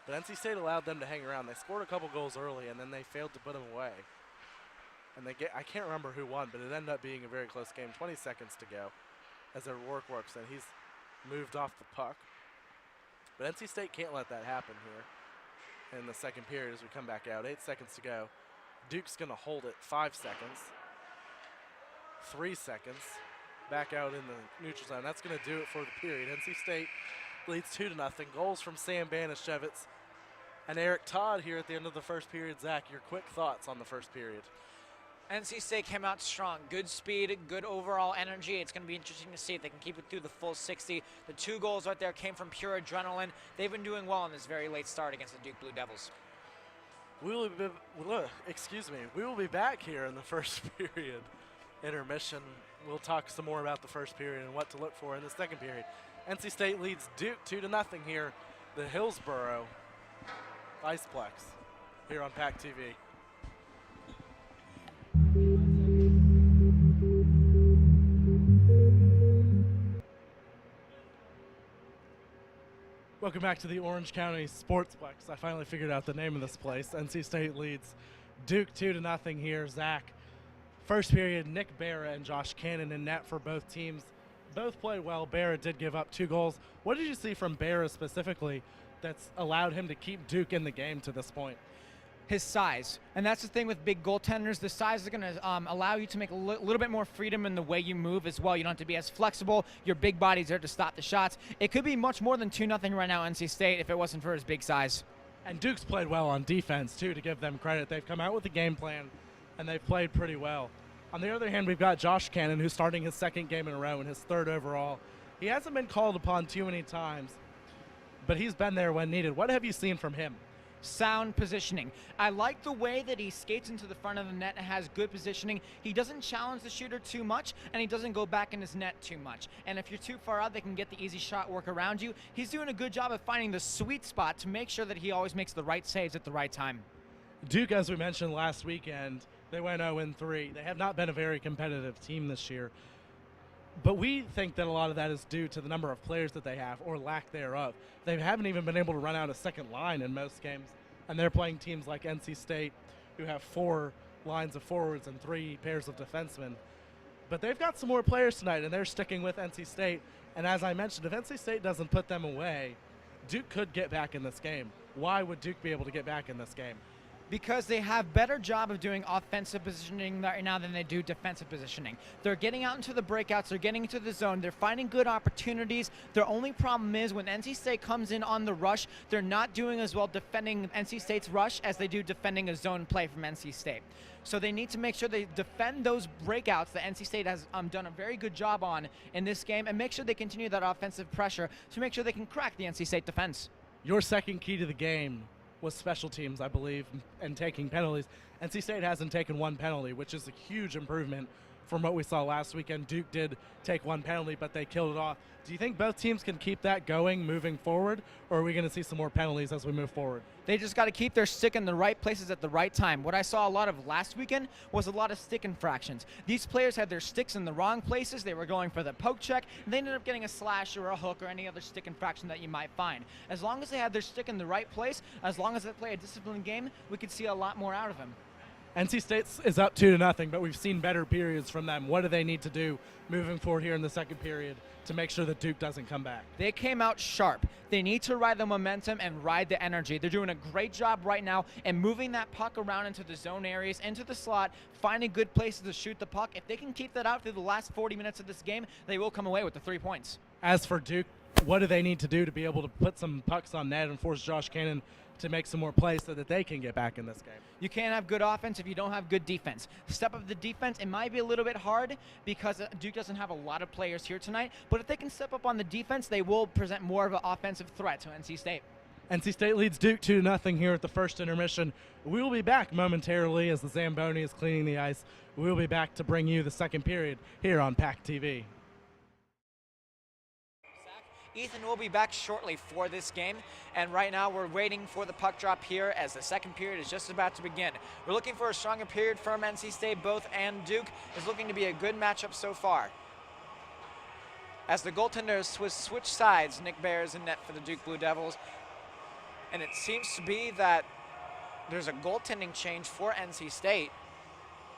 Speaker 4: But NC State allowed them to hang around. They scored a couple goals early, and then they failed to put them away. And I can't remember who won, but it ended up being a very close game. 20 seconds to go as their work works, and he's moved off the puck. But NC State can't let that happen here in the second period as we come back out. 8 seconds to go. Duke's going to hold it. 5 seconds. 3 seconds. Back out in the neutral zone. That's going to do it for the period. NC State leads 2-0. Goals from Sam Banishevitz and Eric Todd here at the end of the first period. Zach, your quick thoughts on the first period.
Speaker 3: NC State came out strong. Good speed, good overall energy. It's going to be interesting to see if they can keep it through the full 60. The 2 goals right there came from pure adrenaline. They've been doing well in this very late start against the Duke Blue Devils.
Speaker 4: We will be back here in the first period intermission. We'll talk some more about the first period and what to look for in the second period. NC State leads Duke 2-0 here. The Hillsborough Iceplex here on PackTV.
Speaker 1: Welcome back to the Orange County Sportsplex. I finally figured out the name of this place. NC State leads Duke 2-0 here. Zach, first period, Nick Barra and Josh Cannon in net for both teams. Both played well. Barra did give up 2 goals. What did you see from Barra specifically that's allowed him to keep Duke in the game to this point?
Speaker 3: His size, and that's the thing with big goaltenders. The size is going to allow you to make a little bit more freedom in the way you move as well. You don't have to be as flexible. Your big body's there to stop the shots. It could be much more than 2-0 right now, NC State, if it wasn't for his big size.
Speaker 1: And Duke's played well on defense, too, to give them credit. They've come out with a game plan, and they've played pretty well. On the other hand, we've got Josh Cannon, who's starting his 2nd game in a row and his 3rd overall. He hasn't been called upon too many times, but he's been there when needed. What have you seen from him?
Speaker 3: Sound positioning. I like the way that he skates into the front of the net and has good positioning. He doesn't challenge the shooter too much, and he doesn't go back in his net too much. And if you're too far out, they can get the easy shot work around you. He's doing a good job of finding the sweet spot to make sure that he always makes the right saves at the right time.
Speaker 1: Duke, as we mentioned last weekend, they went 0-3. They have not been a very competitive team this year. But we think that a lot of that is due to the number of players that they have or lack thereof. They haven't even been able to run out a second line in most games, and they're playing teams like NC State who have 4 lines of forwards and 3 pairs of defensemen. But they've got some more players tonight, and they're sticking with NC State. And as I mentioned, if NC State doesn't put them away, Duke could get back in this game. Why would Duke be able to get back in this game?
Speaker 3: Because they have better job of doing offensive positioning right now than they do defensive positioning. They're getting out into the breakouts, they're getting into the zone, they're finding good opportunities. Their only problem is when NC State comes in on the rush, they're not doing as well defending NC State's rush as they do defending a zone play from NC State. So they need to make sure they defend those breakouts that NC State has done a very good job on in this game, and make sure they continue that offensive pressure to make sure they can crack the NC State defense.
Speaker 1: Your second key to the game was special teams, I believe, and taking penalties. NC State hasn't taken 1 penalty, which is a huge improvement from what we saw last weekend. Duke did take 1 penalty, but they killed it off. Do you think both teams can keep that going moving forward, or are we going to see some more penalties as we move forward?
Speaker 3: They just got to keep their stick in the right places at the right time. What I saw a lot of last weekend was a lot of stick infractions. These players had their sticks in the wrong places. They were going for the poke check, and they ended up getting a slash or a hook or any other stick infraction that you might find. As long as they had their stick in the right place, as long as they play a disciplined game, we could see a lot more out of them.
Speaker 1: NC State is up 2-0, but we've seen better periods from them. What do they need to do moving forward here in the second period to make sure that Duke doesn't come back?
Speaker 3: They came out sharp. They need to ride the momentum and ride the energy. They're doing a great job right now and moving that puck around into the zone areas, into the slot, finding good places to shoot the puck. If they can keep that out through the last 40 minutes of this game, they will come away with the 3 points.
Speaker 1: As for Duke, what do they need to do to be able to put some pucks on net and force Josh Cannon to make some more plays so that they can get back in this game?
Speaker 3: You can't have good offense if you don't have good defense. Step up the defense. It might be a little bit hard because Duke doesn't have a lot of players here tonight, but if they can step up on the defense, they will present more of an offensive threat to NC State.
Speaker 1: NC State leads Duke 2-0 here at the first intermission. We will be back momentarily as the Zamboni is cleaning the ice. We will be back to bring you the second period here on PackTV.
Speaker 3: Ethan will be back shortly for this game, and right now we're waiting for the puck drop here as the second period is just about to begin. We're looking for a stronger period from NC State. Both and Duke is looking to be a good matchup so far. As the goaltenders switch sides, Nick Bear is in net for the Duke Blue Devils. And it seems to be that there's a goaltending change for NC State.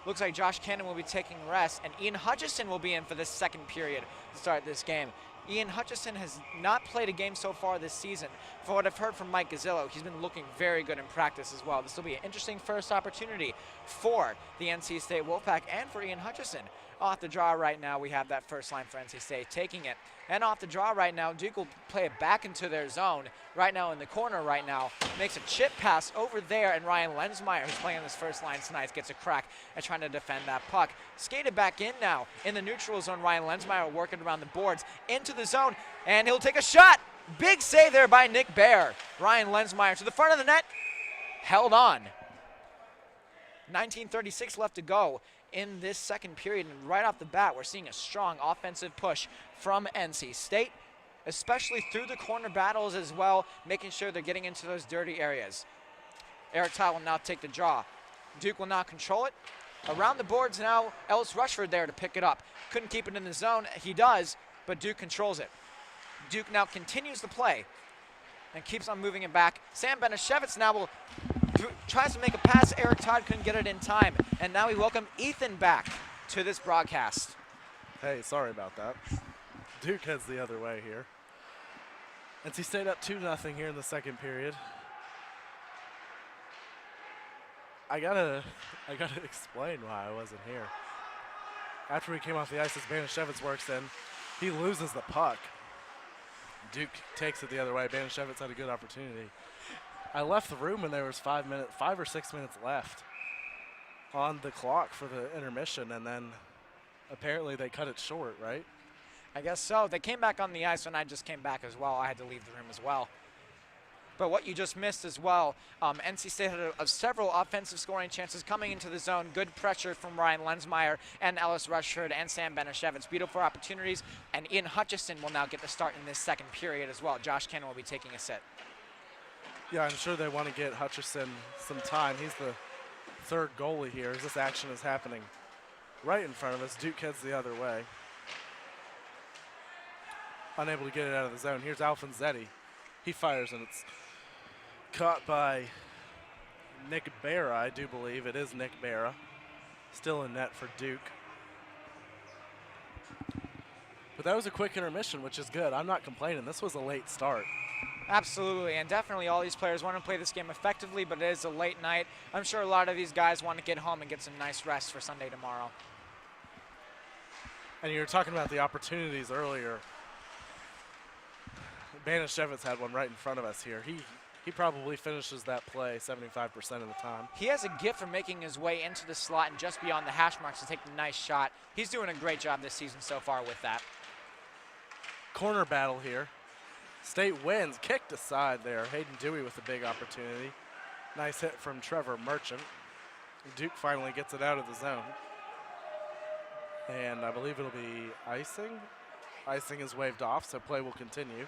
Speaker 3: Looks like Josh Cannon will be taking rest, and Ian Hutchison will be in for this second period to start this game. Ian Hutchison has not played a game so far this season. For what I've heard from Mike Gazzillo, he's been looking very good in practice as well. This will be an interesting first opportunity for the NC State Wolfpack and for Ian Hutchison. Off the draw right now, we have that first line for NC State taking it. And off the draw right now, Duke will play it back into their zone. Right now in the corner right now, makes a chip pass over there, and Ryan Lensmeyer, who's playing on this first line tonight, gets a crack at trying to defend that puck. Skated back in now in the neutral zone. Ryan Lensmeyer working around the boards into the zone, and he'll take a shot. Big save there by Nick Bear. Ryan Lensmeyer to the front of the net, held on. 19:36 left to go in this second period, and right off the bat, we're seeing a strong offensive push from NC State, especially through the corner battles as well, making sure they're getting into those dirty areas. Eric Todd will now take the draw. Duke will now control it. Around the boards now, Ellis Rushford there to pick it up. Couldn't keep it in the zone. He does, but Duke controls it. Duke now continues the play and keeps on moving it back. Sam Benishevitz now will tries to make a pass. Eric Todd couldn't get it in time, and now we welcome Ethan back to this broadcast.
Speaker 4: Hey, sorry about that. Duke heads the other way here. NC State up 2-0 here in the second period. I gotta explain why I wasn't here. After he came off the ice, as Banishevitz works in, he loses the puck. Duke takes it the other way. Banishevitz had a good opportunity. I left the room when there was 5 or 6 minutes left on the clock for the intermission, and then apparently they cut it short, right?
Speaker 3: I guess so. They came back on the ice when I just came back as well. I had to leave the room as well. But what you just missed as well, NC State had several offensive scoring chances coming into the zone. Good pressure from Ryan Lensmeyer and Ellis Rushford and Sam Benishevitz. Beautiful opportunities, and Ian Hutchison will now get the start in this second period as well. Josh Cannon will be taking a sit.
Speaker 4: Yeah, I'm sure they want to get Hutchison some time. He's the third goalie here as this action is happening right in front of us. Duke heads the other way. Unable to get it out of the zone. Here's Alfonzetti. He fires, and it's caught by Nick Berra, I do believe. It is Nick Berra. Still in net for Duke. But that was a quick intermission, which is good. I'm not complaining. This was a late start.
Speaker 3: Absolutely, and definitely all these players want to play this game effectively, but it is a late night. I'm sure a lot of these guys want to get home and get some nice rest for Sunday tomorrow.
Speaker 4: And you were talking about the opportunities earlier. Banishevitz had one right in front of us here. He probably finishes that play 75% of the time.
Speaker 3: He has a gift for making his way into the slot and just beyond the hash marks to take a nice shot. He's doing a great job this season so far with that.
Speaker 4: Corner battle here. State wins, kicked aside there. Hayden Dewey with a big opportunity. Nice hit from Trevor Merchant. Duke finally gets it out of the zone. And I believe it'll be icing. Icing is waved off, so play will continue.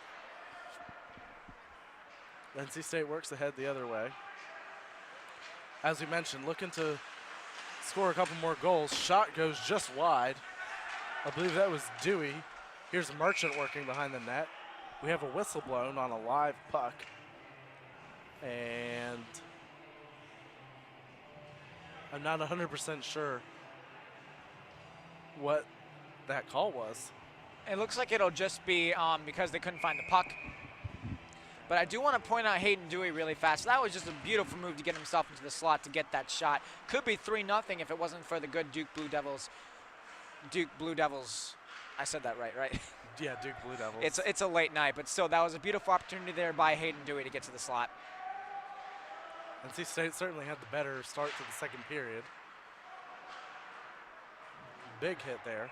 Speaker 4: NC State works ahead the other way. As we mentioned, looking to score a couple more goals. Shot goes just wide. I believe that was Dewey. Here's Merchant working behind the net. We have a whistle blown on a live puck. And I'm not 100% sure what that call was.
Speaker 3: It looks like it'll just be because they couldn't find the puck. But I do want to point out Hayden Dewey really fast. That was just a beautiful move to get himself into the slot to get that shot. Could be 3-0 if it wasn't for the good Duke Blue Devils. Duke Blue Devils. I said that right?
Speaker 4: Yeah, Duke Blue Devils.
Speaker 3: It's a late night, but still, that was a beautiful opportunity there by Hayden Dewey to get to the slot.
Speaker 4: NC State certainly had the better start to the second period. Big hit there.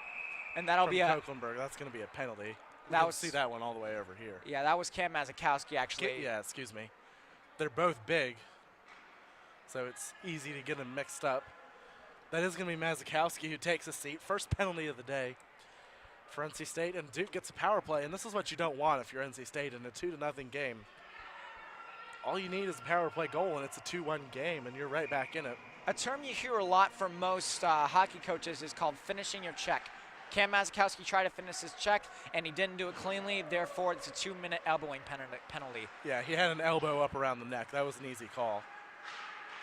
Speaker 3: And that'll be a
Speaker 4: Koeklenberg. That's going to be a penalty. We'll see that one all the way over here.
Speaker 3: Yeah, that was Cam Mazakowski, actually.
Speaker 4: Yeah, excuse me. They're both big, so it's easy to get them mixed up. That is going to be Mazakowski who takes a seat. First penalty of the day for NC State, and Duke gets a power play, and this is what you don't want if you're NC State in a 2-0 game. All you need is a power play goal, and it's a 2-1 game, and you're right back in it.
Speaker 3: A term you hear a lot from most hockey coaches is called finishing your check. Cam Mazikowski tried to finish his check, and he didn't do it cleanly. Therefore, it's a 2-minute elbowing penalty.
Speaker 4: Yeah, he had an elbow up around the neck. That was an easy call.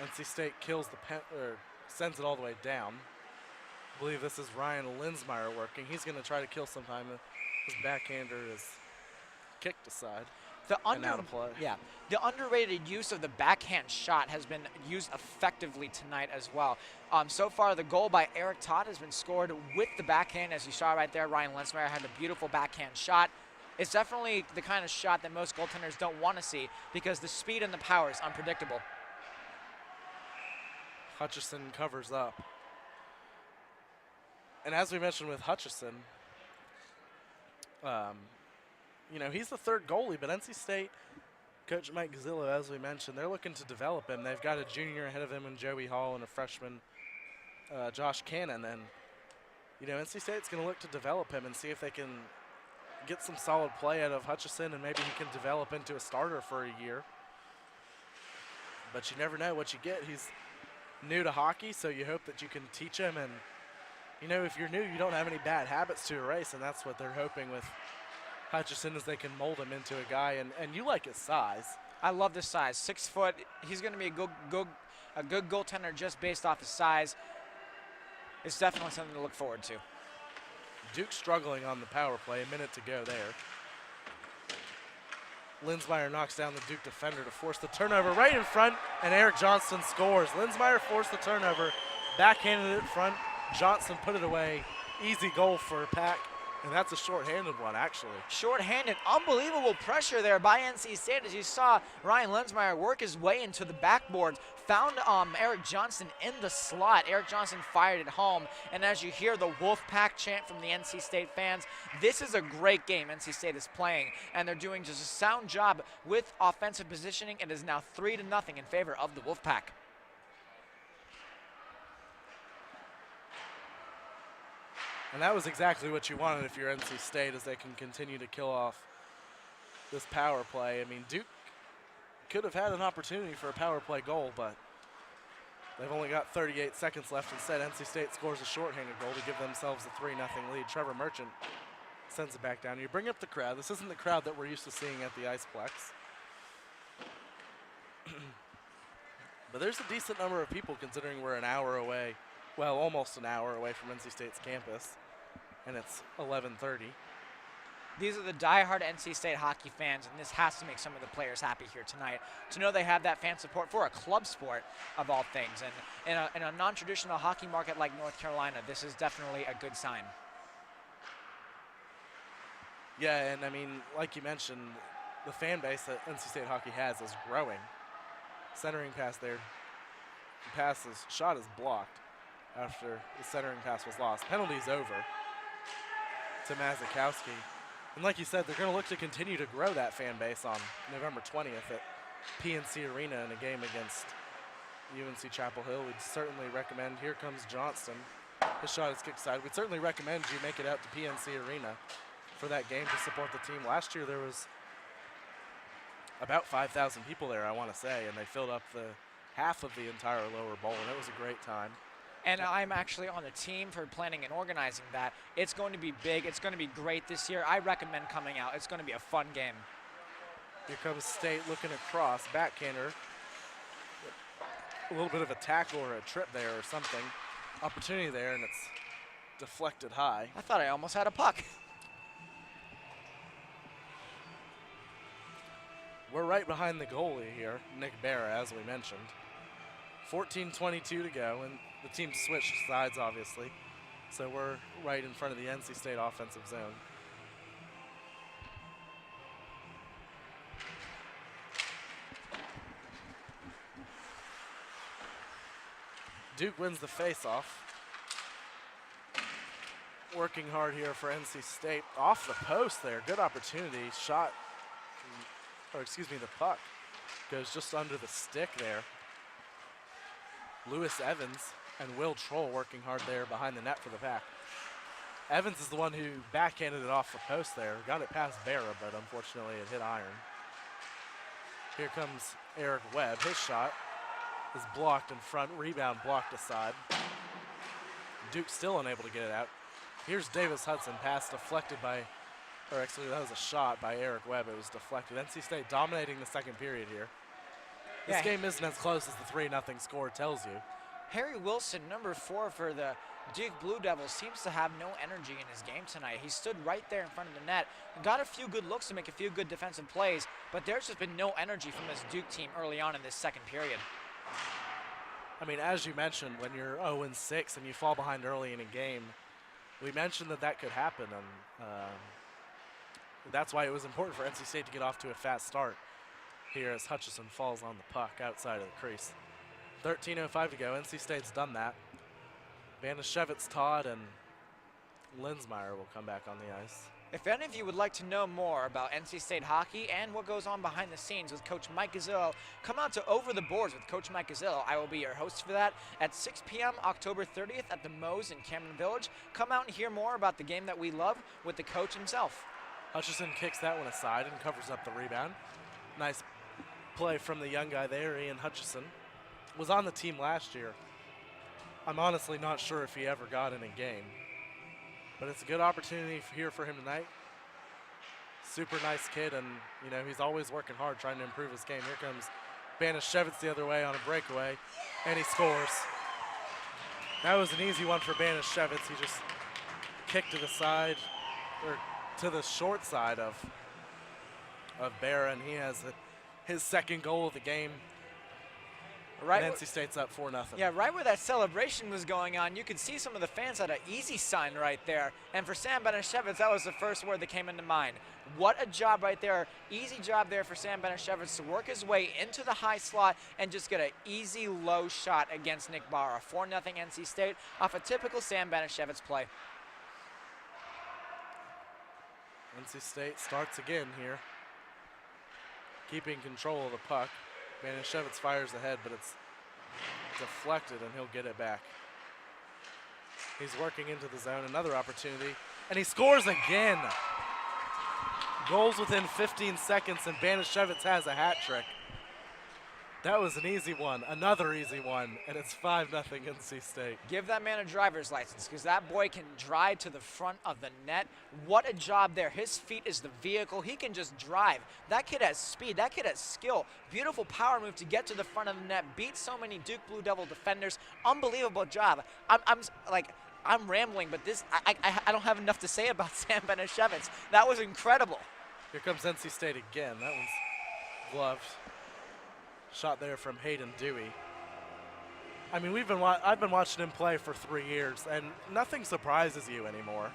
Speaker 4: NC State kills or sends it all the way down. I believe this is Ryan Linsmeyer working. He's going to try to kill sometime. His backhander is kicked aside. And out of play.
Speaker 3: Yeah, the underrated use of the backhand shot has been used effectively tonight as well. So far, the goal by Eric Todd has been scored with the backhand. As you saw right there, Ryan Linsmeyer had a beautiful backhand shot. It's definitely the kind of shot that most goaltenders don't want to see because the speed and the power is unpredictable.
Speaker 4: Hutchison covers up. And as we mentioned with Hutchison, you know, he's the third goalie, but NC State, Coach Mike Gazzillo, as we mentioned, they're looking to develop him. They've got a junior ahead of him in Joey Hall and a freshman, Josh Cannon. And, you know, NC State's going to look to develop him and see if they can get some solid play out of Hutchison, and maybe he can develop into a starter for a year. But you never know what you get. He's new to hockey, so you hope that you can teach him. And, you know, if you're new, you don't have any bad habits to erase, and that's what they're hoping with Hutchison, is they can mold him into a guy. And you like his size.
Speaker 3: I love this size. 6 foot. He's going to be a good goaltender just based off his size. It's definitely something to look forward to.
Speaker 4: Duke struggling on the power play. A minute to go there. Linsmeyer knocks down the Duke defender to force the turnover right in front, and Eric Johnston scores. Linsmeyer forced the turnover, backhanded it in front. Johnson put it away. Easy goal for Pack. And that's a short-handed one, actually.
Speaker 3: Short-handed, unbelievable pressure there by NC State. As you saw Ryan Linsmeyer work his way into the backboards, found Eric Johnson in the slot. Eric Johnson fired it home. And as you hear the Wolfpack chant from the NC State fans, this is a great game NC State is playing. And they're doing just a sound job with offensive positioning. It is now 3-0 in favor of the Wolfpack.
Speaker 4: And that was exactly what you wanted if you're NC State, as they can continue to kill off this power play. I mean, Duke could have had an opportunity for a power play goal, but they've only got 38 seconds left. Instead, NC State scores a shorthanded goal to give themselves a 3-0 lead. Trevor Merchant sends it back down. You bring up the crowd. This isn't the crowd that we're used to seeing at the Iceplex. But there's a decent number of people, considering we're an hour away. Well, almost an hour away from NC State's campus, and it's 11:30.
Speaker 3: These are the diehard NC State hockey fans, and this has to make some of the players happy here tonight to know they have that fan support for a club sport of all things. And in a non-traditional hockey market like North Carolina, this is definitely a good sign.
Speaker 4: Yeah, and I mean, like you mentioned, the fan base that NC State hockey has is growing. Centering pass there. Shot is blocked after the centering pass was lost. Penalty's over to Mazikowski. And like you said, they're going to look to continue to grow that fan base on November 20th at PNC Arena in a game against UNC Chapel Hill. We'd certainly recommend, here comes Johnston. His shot is kicked side. We'd certainly recommend you make it out to PNC Arena for that game to support the team. Last year there was about 5,000 people there, I want to say, and they filled up the half of the entire lower bowl, and it was a great time.
Speaker 3: And I'm actually on the team for planning and organizing that. It's going to be big. It's going to be great this year. I recommend coming out. It's going to be a fun game.
Speaker 4: Here comes State looking across. Backhander. A little bit of a tackle or a trip there or something. Opportunity there, and it's deflected high.
Speaker 3: I thought I almost had a puck.
Speaker 4: We're right behind the goalie here, Nick Barra, as we mentioned. 14:22 to go, and the team switched sides, obviously. So we're right in front of the NC State offensive zone. Duke wins the faceoff. Working hard here for NC State. Off the post there, good opportunity. Shot, or excuse me, the puck goes just under the stick there. Lewis Evans and Will Troll working hard there behind the net for the Pack. Evans is the one who backhanded it off the post there. Got it past Barra, but unfortunately it hit iron. Here comes Eric Webb. His shot is blocked in front. Rebound blocked aside. Duke still unable to get it out. Here's Davis Hudson, pass deflected by, or actually that was a shot by Eric Webb. It was deflected. NC State dominating the second period here. This
Speaker 3: Yeah.
Speaker 4: game isn't as close as the 3-0 score tells you.
Speaker 3: Harry Wilson, number 4 for the Duke Blue Devils, seems to have no energy in his game tonight. He stood right there in front of the net, got a few good looks to make a few good defensive plays, but there's just been no energy from this Duke team early on in this second period.
Speaker 4: I mean, as you mentioned, when you're 0-6 and you fall behind early in a game, we mentioned that could happen, and that's why it was important for NC State to get off to a fast start here as Hutchison falls on the puck outside of the crease. 13:05 to go. NC State's done that. Banashevitz, Todd, and Linsmeyer will come back on the ice.
Speaker 3: If any of you would like to know more about NC State hockey and what goes on behind the scenes with Coach Mike Gazzillo, come out to Over the Boards with Coach Mike Gazzillo. I will be your host for that at 6 p.m. October 30th at the Moe's in Cameron Village. Come out and hear more about the game that we love with the coach himself.
Speaker 4: Hutchison kicks that one aside and covers up the rebound. Nice play from the young guy there, Ian Hutchison. Was on the team last year. I'm honestly not sure if he ever got in a game. But it's a good opportunity here for him tonight. Super nice kid, and you know he's always working hard trying to improve his game. Here comes Banashevitz the other way on a breakaway, and he scores. That was an easy one for Banashevitz. He just kicked it aside, or to the short side of Barra, and he has his second goal of the game.
Speaker 3: Right,
Speaker 4: and NC State's up 4-0.
Speaker 3: Yeah, right where that celebration was going on, you could see some of the fans had an easy sign right there. And for Sam Banashevitz, that was the first word that came into mind. What a job right there. Easy job there for Sam Banashevitz to work his way into the high slot and just get an easy low shot against Nick Barra. 4-0 NC State off a typical Sam Banashevitz play.
Speaker 4: NC State starts again here, keeping control of the puck. Banashevitz fires ahead, but it's deflected, and he'll get it back. He's working into the zone, another opportunity, and he scores again. Goals within 15 seconds, and Banashevitz has a hat trick. That was an easy one, another easy one, and it's 5-0 NC State.
Speaker 3: Give that man a driver's license, because that boy can drive to the front of the net. What a job there. His feet is the vehicle. He can just drive. That kid has speed. That kid has skill. Beautiful power move to get to the front of the net. Beat so many Duke Blue Devil defenders. Unbelievable job. I'm rambling, but this I don't have enough to say about Sam Banashevitz. That was incredible.
Speaker 4: Here comes NC State again. That one's gloved. Shot there from Hayden Dewey. I mean, I've been watching him play for 3 years, and nothing surprises you anymore.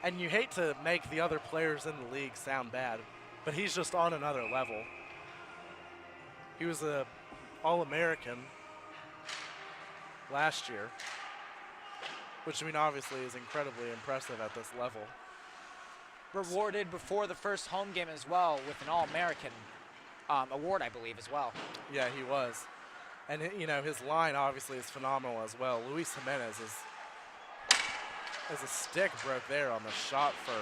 Speaker 4: And you hate to make the other players in the league sound bad, but he's just on another level. He was a All-American last year, which I mean obviously is incredibly impressive at this level.
Speaker 3: Rewarded before the first home game as well with an All-American award, I believe, as well.
Speaker 4: Yeah, he was. And, you know, his line obviously is phenomenal as well. Luis Jimenez as a stick broke there on the shot for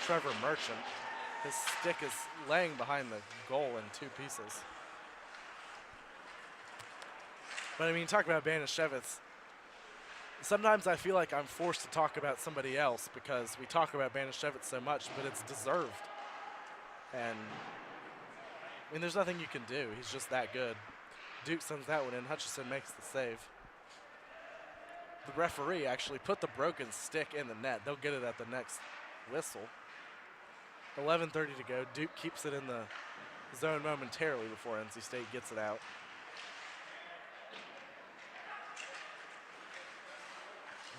Speaker 4: Trevor Merchant. His stick is laying behind the goal in 2 pieces. But, I mean, talk about Banashevitz. Sometimes I feel like I'm forced to talk about somebody else because we talk about Banashevitz so much, but it's deserved. And I mean, there's nothing you can do. He's just that good. Duke sends that one in. Hutchison makes the save. The referee actually put the broken stick in the net. They'll get it at the next whistle. 11:30 to go. Duke keeps it in the zone momentarily before NC State gets it out.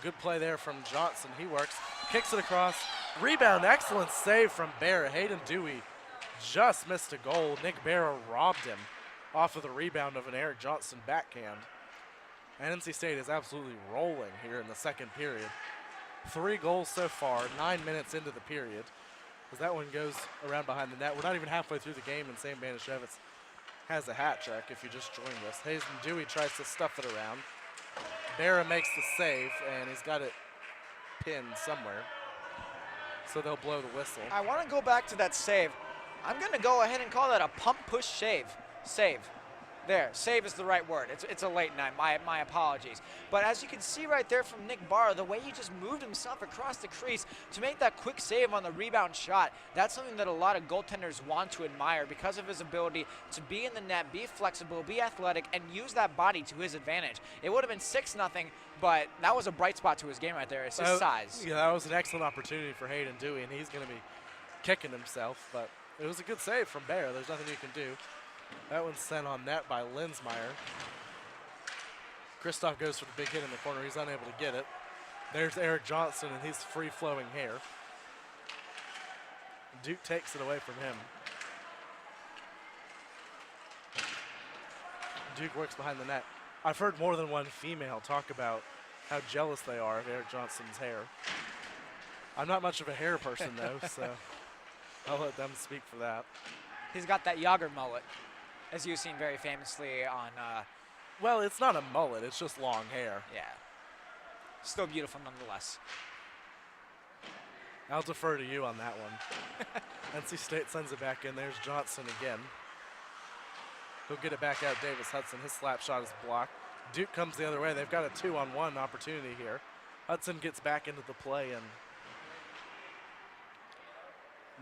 Speaker 4: Good play there from Johnson. He works, kicks it across. Rebound, excellent save from Barra. Hayden Dewey just missed a goal. Nick Barra robbed him off of the rebound of an Eric Johnson backhand. And NC State is absolutely rolling here in the second period. 3 goals so far, 9 minutes into the period. As that one goes around behind the net. We're not even halfway through the game, and Sam Banashevitz has a hat trick if you just joined us. Hayden Dewey tries to stuff it around. Barra makes the save, and he's got it pinned somewhere. So they'll blow the whistle.
Speaker 3: I want to go back to that save. I'm going to go ahead and call that a pump push save. There, save is the right word. It's a late night. My apologies. But as you can see right there from Nick Barr, the way he just moved himself across the crease to make that quick save on the rebound shot, that's something that a lot of goaltenders want to admire because of his ability to be in the net, be flexible, be athletic, and use that body to his advantage. It would have been 6-0, but that was a bright spot to his game right there. It's his size.
Speaker 4: Yeah, that was an excellent opportunity for Hayden Dewey, and he's going to be kicking himself, but it was a good save from Bear. There's nothing you can do. That one's sent on net by Linsmeyer. Kristoff goes for the big hit in the corner. He's unable to get it. There's Eric Johnson and his free-flowing hair. Duke takes it away from him. Duke works behind the net. I've heard more than one female talk about how jealous they are of Eric Johnson's hair. I'm not much of a hair person, though, so I'll let them speak for that.
Speaker 3: He's got that Yager mullet, as you've seen very famously on...
Speaker 4: well, it's not a mullet. It's just long hair.
Speaker 3: Yeah. Still beautiful nonetheless.
Speaker 4: I'll defer to you on that one. NC State sends it back in. There's Johnson again. He'll get it back out. Davis Hudson. His slap shot is blocked. Duke comes the other way. They've got a 2-on-1 opportunity here. Hudson gets back into the play and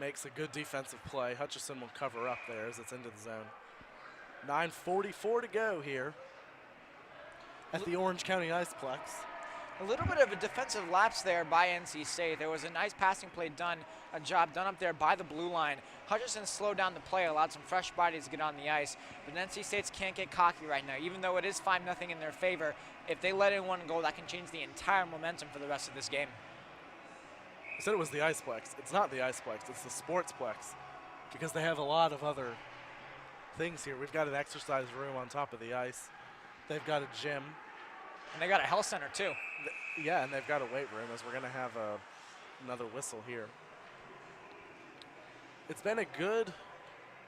Speaker 4: makes a good defensive play. Hutchison will cover up there as it's into the zone. 9:44 to go here at the Orange County Iceplex.
Speaker 3: A little bit of a defensive lapse there by NC State. There was a nice passing play done, a job done up there by the blue line. Hutchison slowed down the play, allowed some fresh bodies to get on the ice, but NC State's can't get cocky right now. Even though it is 5-0 in their favor, if they let in one goal, that can change the entire momentum for the rest of this game.
Speaker 4: I said it was the Iceplex. It's not the Iceplex, it's the Sportsplex, because they have a lot of other things here. We've got an exercise room on top of the ice. They've got a gym.
Speaker 3: And they got a health center too.
Speaker 4: Yeah, and they've got a weight room, as we're going to have another whistle here. It's been a good,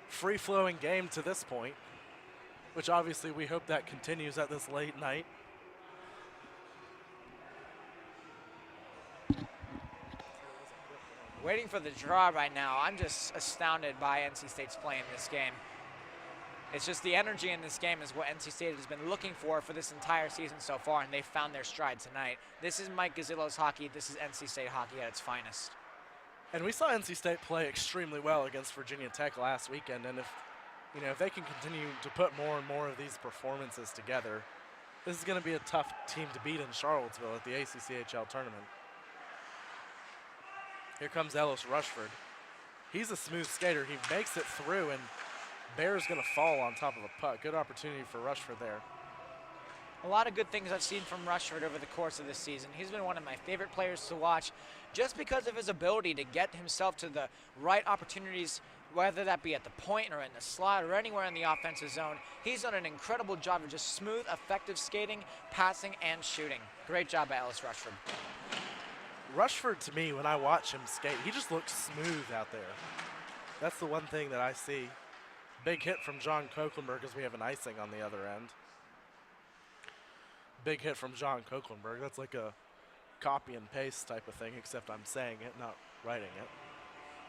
Speaker 4: free-flowing game to this point, which obviously we hope that continues at this late night.
Speaker 3: Waiting for the draw right now. I'm just astounded by NC State's play in this game. It's just the energy in this game is what NC State has been looking for this entire season so far, and they found their stride tonight. This is Mike Gazzillo's hockey. This is NC State hockey at its finest.
Speaker 4: And we saw NC State play extremely well against Virginia Tech last weekend, and if they can continue to put more and more of these performances together, this is going to be a tough team to beat in Charlottesville at the ACCHL tournament. Here comes Ellis Rushford. He's a smooth skater. He makes it through, and Bear's going to fall on top of a puck. Good opportunity for Rushford there.
Speaker 3: A lot of good things I've seen from Rushford over the course of this season. He's been one of my favorite players to watch just because of his ability to get himself to the right opportunities, whether that be at the point or in the slot or anywhere in the offensive zone. He's done an incredible job of just smooth, effective skating, passing, and shooting. Great job by Ellis Rushford.
Speaker 4: Rushford, to me, when I watch him skate, he just looks smooth out there. That's the one thing that I see. Big hit from John Koeklenberg as we have an icing on the other end. Big hit from John Koeklenberg. That's like a copy and paste type of thing, except I'm saying it, not writing it.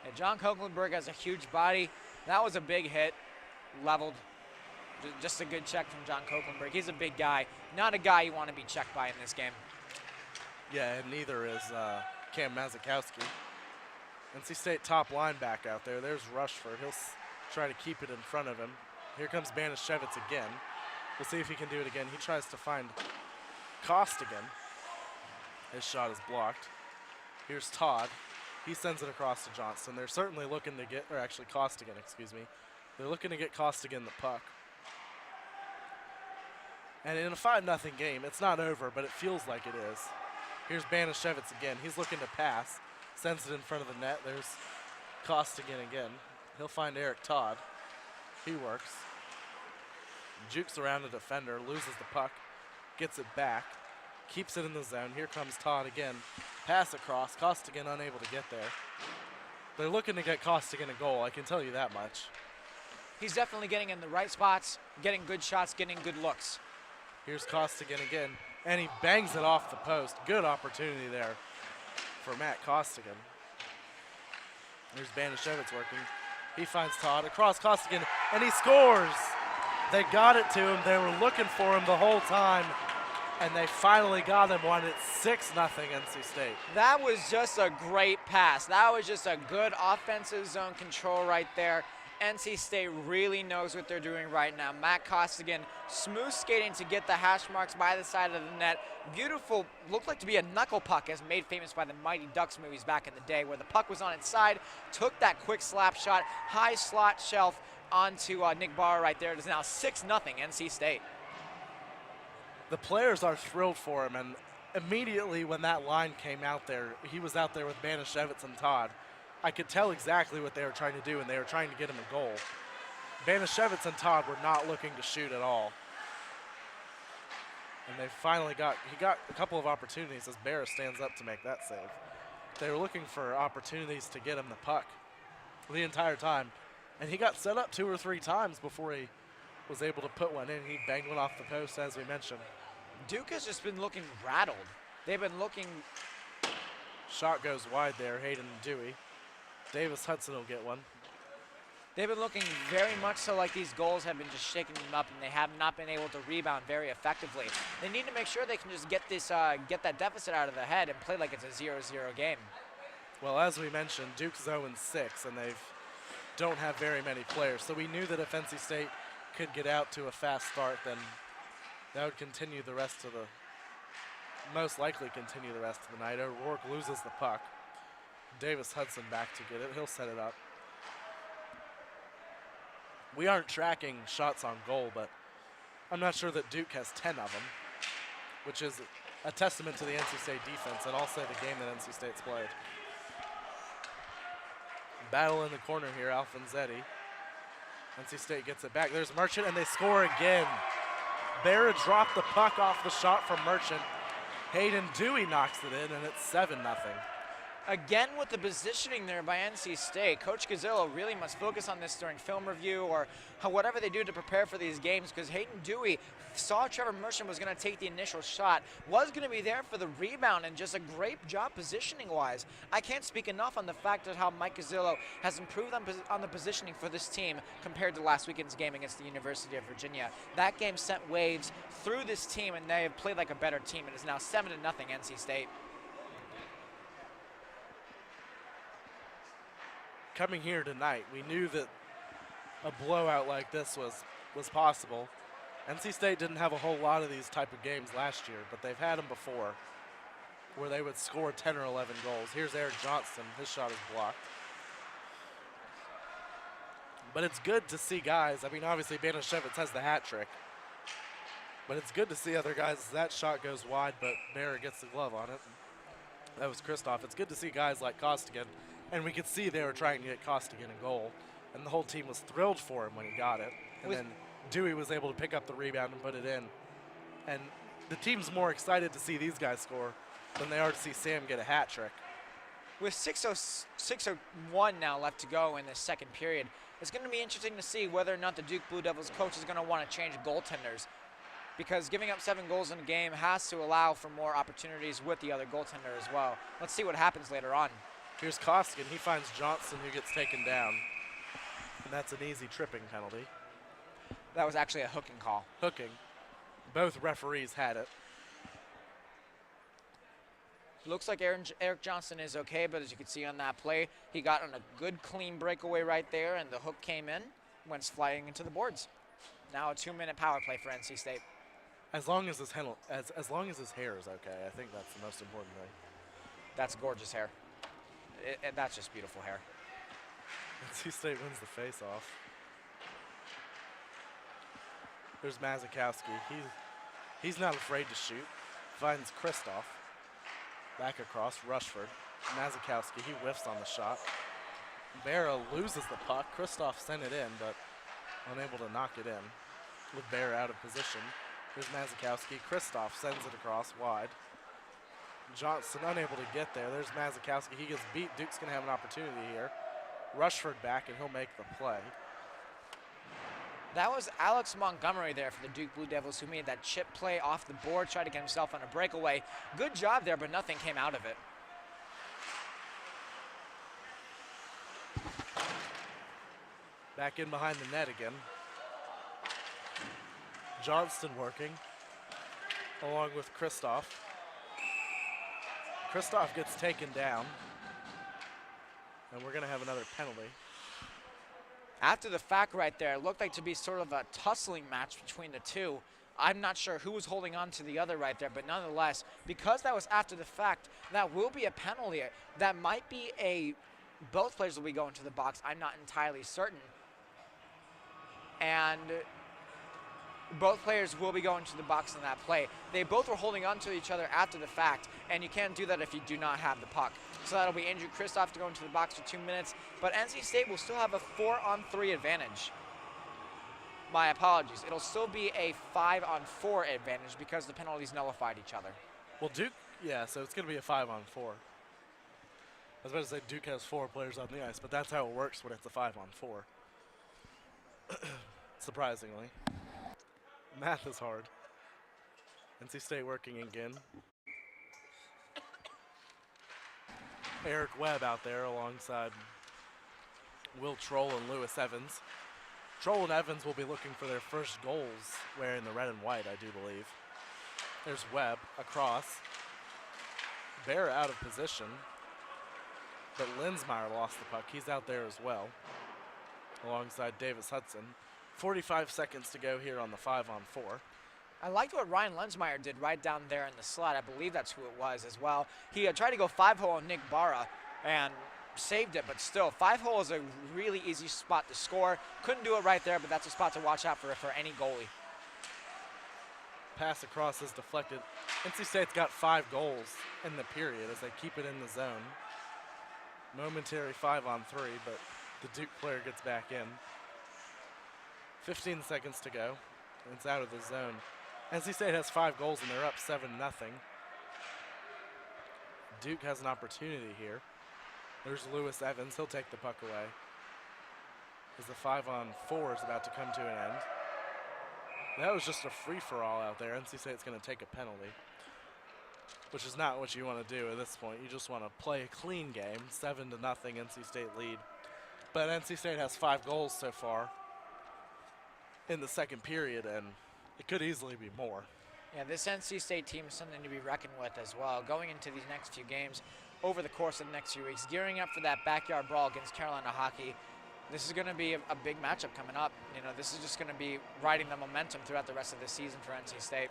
Speaker 3: And John Koeklenberg has a huge body. That was a big hit, leveled. Just a good check from John Koeklenberg. He's a big guy, not a guy you want to be checked by in this game.
Speaker 4: Yeah, and neither is Cam Mazikowski. NC State top line back out there. There's Rushford. He'll try to keep it in front of him. Here comes Banishevitz again. We'll see if he can do it again. He tries to find Costigan. His shot is blocked. Here's Todd. He sends it across to Johnson. They're certainly looking to get, or actually Costigan, excuse me. They're looking to get Costigan the puck. And in a 5-0 game, it's not over, but it feels like it is. Here's Banishevitz again. He's looking to pass. Sends it in front of the net. There's Costigan again. He'll find Eric Todd. He works. Jukes around the defender, loses the puck, gets it back, keeps it in the zone. Here comes Todd again. Pass across. Costigan unable to get there. They're looking to get Costigan a goal, I can tell you that much.
Speaker 3: He's definitely getting in the right spots, getting good shots, getting good looks.
Speaker 4: Here's Costigan again, and he bangs it off the post. Good opportunity there for Matt Costigan. There's Banishevitz working. He finds Todd across Costigan, and he scores. They got it to him. They were looking for him the whole time, and they finally got him one. It's 6-0 NC State.
Speaker 3: That was just a great pass. That was just a good offensive zone control right there. NC State really knows what they're doing right now. Matt Costigan, smooth skating to get the hash marks by the side of the net. Beautiful, looked like to be a knuckle puck, as made famous by the Mighty Ducks movies back in the day, where the puck was on its side, took that quick slap shot, high slot shelf onto Nick Barr right there. It is now 6-0 NC State.
Speaker 4: The players are thrilled for him, and immediately when that line came out there, he was out there with Banashevitz and Todd. I could tell exactly what they were trying to do, and they were trying to get him a goal. Banashevitz and Todd were not looking to shoot at all. And they finally got a couple of opportunities as Bear stands up to make that save. They were looking for opportunities to get him the puck the entire time. And he got set up 2 or 3 times before he was able to put one in. He banged one off the post, as we mentioned.
Speaker 3: Duke has just been looking rattled. They've been looking.
Speaker 4: Shot goes wide there, Hayden and Dewey. Davis Hudson will get one.
Speaker 3: They've been looking very much so like these goals have been just shaking them up, and they have not been able to rebound very effectively. They need to make sure they can just get that deficit out of the head and play like it's a 0-0 game.
Speaker 4: Well, as we mentioned, Duke's 0-6, and they don't have very many players. So we knew that if NC State could get out to a fast start, then that would continue the rest of the, most likely continue the rest of the night. O'Rourke loses the puck. Davis Hudson back to get it. He'll set it up. We aren't tracking shots on goal, but I'm not sure that Duke has 10 of them, which is a testament to the NC State defense and also the game that NC State's played. Battle in the corner here, Alfonsetti. NC State gets it back. There's Merchant, and they score again. Barra dropped the puck off the shot from Merchant. Hayden Dewey knocks it in, and it's 7-0.
Speaker 3: Again, with the positioning there by NC State, Coach Gazzillo really must focus on this during film review or whatever they do to prepare for these games, because Hayden Dewey saw Trevor Merchant was going to take the initial shot, was going to be there for the rebound, and just a great job positioning-wise. I can't speak enough on the fact of how Mike Gazzillo has improved on the positioning for this team compared to last weekend's game against the University of Virginia. That game sent waves through this team, and they have played like a better team. It is now 7-0 NC State.
Speaker 4: Coming here tonight, we knew that a blowout like this was possible. NC State didn't have a whole lot of these type of games last year, but they've had them before where they would score 10 or 11 goals. Here's Eric Johnston. His shot is blocked. But it's good to see guys. I mean, obviously, Banashevitz has the hat trick. But it's good to see other guys. That shot goes wide, but Barra gets the glove on it. That was Kristoff. It's good to see guys like Costigan. And we could see they were trying to get Costigan a goal. And the whole team was thrilled for him when he got it. And then Dewey was able to pick up the rebound and put it in. And the team's more excited to see these guys score than they are to see Sam get a hat trick.
Speaker 3: With 6:01 now left to go in the second period, it's going to be interesting to see whether or not the Duke Blue Devils coach is going to want to change goaltenders, because giving up 7 goals in a game has to allow for more opportunities with the other goaltender as well. Let's see what happens later on.
Speaker 4: Here's Costigan. He finds Johnson, who gets taken down. And that's an easy tripping penalty.
Speaker 3: That was actually a hooking call.
Speaker 4: Hooking. Both referees had it.
Speaker 3: Looks like Eric Johnson is okay, but as you can see on that play, he got on a good, clean breakaway right there, and the hook came in, went flying into the boards. Now a 2-minute power play for NC State.
Speaker 4: As long as his hair is okay, I think that's the most important thing.
Speaker 3: That's gorgeous hair. That's just beautiful hair.
Speaker 4: NC State wins the face-off. There's Mazikowski. He's not afraid to shoot. Finds Kristoff. Back across, Rushford. Mazikowski, he whiffs on the shot. Barra loses the puck. Kristoff sent it in, but unable to knock it in with Barra out of position. Here's Mazikowski. Kristoff sends it across wide. Johnson unable to get there. There's Mazikowski. He gets beat. Duke's going to have an opportunity here. Rushford back, and he'll make the play.
Speaker 3: That was Alex Montgomery there for the Duke Blue Devils, who made that chip play off the board, tried to get himself on a breakaway. Good job there, but nothing came out of it.
Speaker 4: Back in behind the net again. Johnston working along with Kristoff. Kristoff gets taken down, and we're going to have another penalty.
Speaker 3: After the fact right there, it looked like to be sort of a tussling match between the two. I'm not sure who was holding on to the other right there, but nonetheless, because that was after the fact, that will be a penalty. That might be both players will be going to the box. I'm not entirely certain. And both players will be going to the box in that play. They both were holding on to each other after the fact, and you can't do that if you do not have the puck. So that'll be Andrew Kristoff to go into the box for 2 minutes, but NC State will still have a 4-on-3 advantage. My apologies. It'll still be a 5-on-4 advantage because the penalties nullified each other.
Speaker 4: Well, Duke, yeah, so it's going to be a 5-on-4. I was about to say Duke has 4 players on the ice, but that's how it works when it's a 5-on-4. Surprisingly. Math is hard. NC State working again. Eric Webb out there alongside Will Troll and Lewis Evans. Troll and Evans will be looking for their first goals wearing the red and white, I do believe. There's Webb across. Bear out of position, but Linsmeyer lost the puck. He's out there as well, alongside Davis Hudson. 45 seconds to go here on the 5-on-4.
Speaker 3: I liked what Ryan Lensmeyer did right down there in the slot. I believe that's who it was as well. He tried to go 5-hole on Nick Barra and saved it, but still, 5-hole is a really easy spot to score. Couldn't do it right there, but that's a spot to watch out for any goalie.
Speaker 4: Pass across is deflected. NC State's got 5 goals in the period as they keep it in the zone. Momentary 5-on-3, but the Duke player gets back in. 15 seconds to go. It's out of the zone. NC State has 5 goals and they're up 7-0. Duke has an opportunity here. There's Lewis Evans. He'll take the puck away as the 5-on-4 is about to come to an end. That was just a free-for-all out there. NC State's going to take a penalty, which is not what you want to do at this point. You just want to play a clean game. 7-0 NC State lead. But NC State has 5 goals so far in the second period, and it could easily be more.
Speaker 3: Yeah, this NC State team is something to be reckoned with as well. Going into these next few games, over the course of the next few weeks, gearing up for that backyard brawl against Carolina hockey. This is going to be a big matchup coming up. You know, this is just going to be riding the momentum throughout the rest of the season for NC State.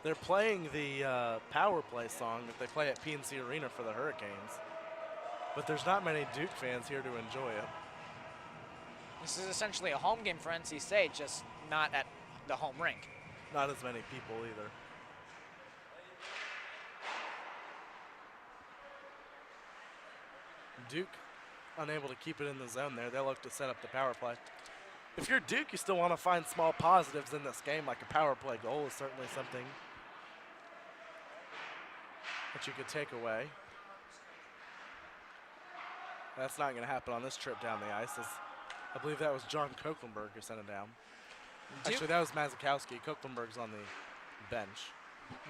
Speaker 4: They're playing the power play song that they play at PNC Arena for the Hurricanes, but there's not many Duke fans here to enjoy it.
Speaker 3: This is essentially a home game for NC State, just not at the home rink.
Speaker 4: Not as many people either. Duke unable to keep it in the zone there. They'll look to set up the power play. If you're Duke, you still want to find small positives in this game, like a power play goal is certainly something that you could take away. That's not going to happen on this trip down the ice, as I believe that was John Kochlenberg who sent it down. Actually, that was Mazikowski. Kochlenberg's on the bench.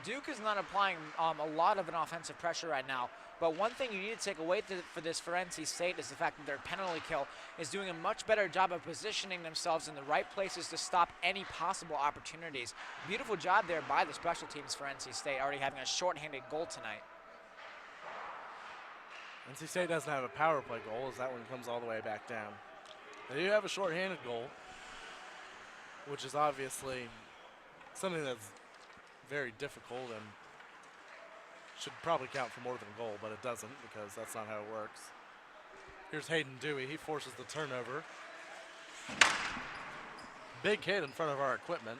Speaker 3: Duke is not applying a lot of an offensive pressure right now, but one thing you need to take away for NC State is the fact that their penalty kill is doing a much better job of positioning themselves in the right places to stop any possible opportunities. Beautiful job there by the special teams for NC State, already having a shorthanded goal tonight.
Speaker 4: NC State doesn't have a power play goal, as that one comes all the way back down. They do have a shorthanded goal, which is obviously something that's very difficult and should probably count for more than a goal, but it doesn't because that's not how it works. Here's Hayden Dewey. He forces the turnover. Big hit in front of our equipment.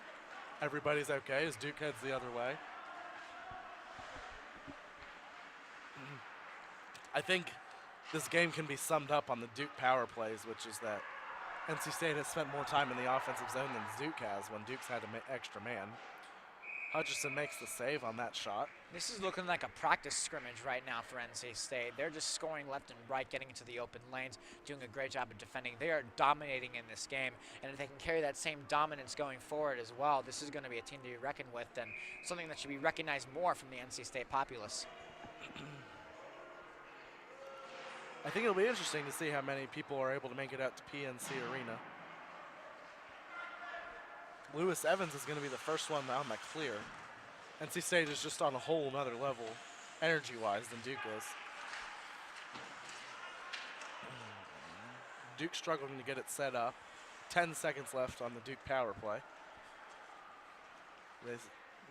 Speaker 4: Everybody's okay as Duke heads the other way. I think this game can be summed up on the Duke power plays, which is that NC State has spent more time in the offensive zone than Duke has when Duke's had an extra man. Hutchison makes the save on that shot.
Speaker 3: This is looking like a practice scrimmage right now for NC State. They're just scoring left and right, getting into the open lanes, doing a great job of defending. They are dominating in this game, and if they can carry that same dominance going forward as well, this is going to be a team to be reckoned with and something that should be recognized more from the NC State populace.
Speaker 4: I think it'll be interesting to see how many people are able to make it out to PNC Arena. Lewis Evans is going to be the first one on that clear. NC State is just on a whole nother level, energy-wise, than Duke is. Duke struggling to get it set up. 10 seconds left on the Duke power play. They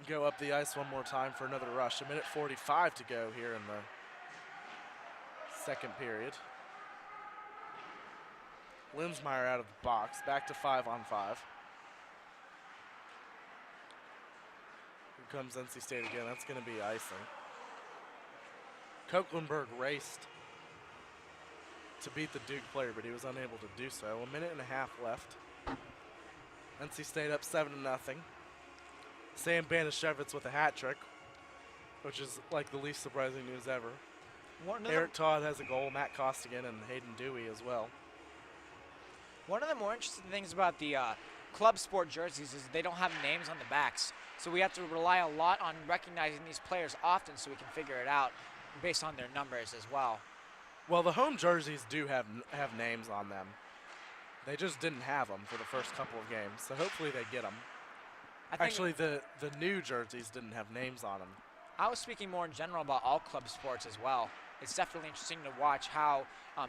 Speaker 4: go up the ice one more time for another rush. 1:45 to go here in the second period. Linsmeyer out of the box, back to 5-on-5. Here comes NC State again. That's going to be icing. Koeklenberg raced to beat the Duke player, but he was unable to do so. 1.5 minutes left. NC State up 7-0. Sam Banishevitz with a hat trick, which is like the least surprising news ever. Eric Todd has a goal, Matt Costigan and Hayden Dewey as well.
Speaker 3: One of the more interesting things about the club sport jerseys is they don't have names on the backs. So we have to rely a lot on recognizing these players often so we can figure it out based on their numbers as well.
Speaker 4: Well, the home jerseys do have names on them. They just didn't have them for the first couple of games, so hopefully they get them. Actually, the new jerseys didn't have names on them.
Speaker 3: I was speaking more in general about all club sports as well. It's definitely interesting to watch how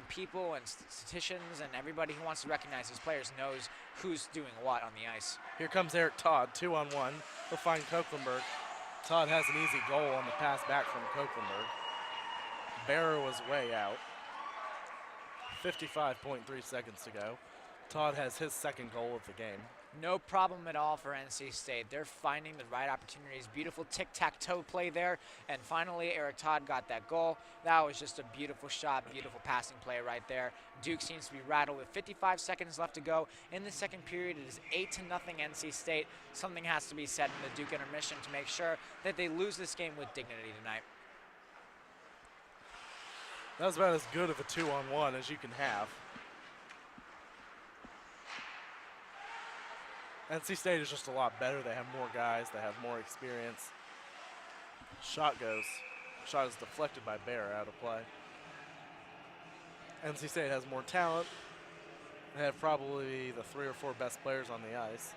Speaker 3: people and statisticians and everybody who wants to recognize these players knows who's doing what on the ice.
Speaker 4: Here comes Eric Todd, 2-on-1. He'll find Koeklenberg. Todd has an easy goal on the pass back from Koeklenberg. Barrow was way out. 55.3 seconds to go. Todd has his second goal of the game.
Speaker 3: No problem at all for NC State. They're finding the right opportunities. Beautiful tic-tac-toe play there. And finally, Eric Todd got that goal. That was just a beautiful shot, beautiful passing play right there. Duke seems to be rattled with 55 seconds left to go. In the second period, it is 8-0 NC State. Something has to be said in the Duke intermission to make sure that they lose this game with dignity tonight.
Speaker 4: That was about as good of a 2-on-1 as you can have. NC State is just a lot better. They have more guys. They have more experience. Shot goes. Shot is deflected by Bear out of play. NC State has more talent. They have probably the 3 or 4 best players on the ice.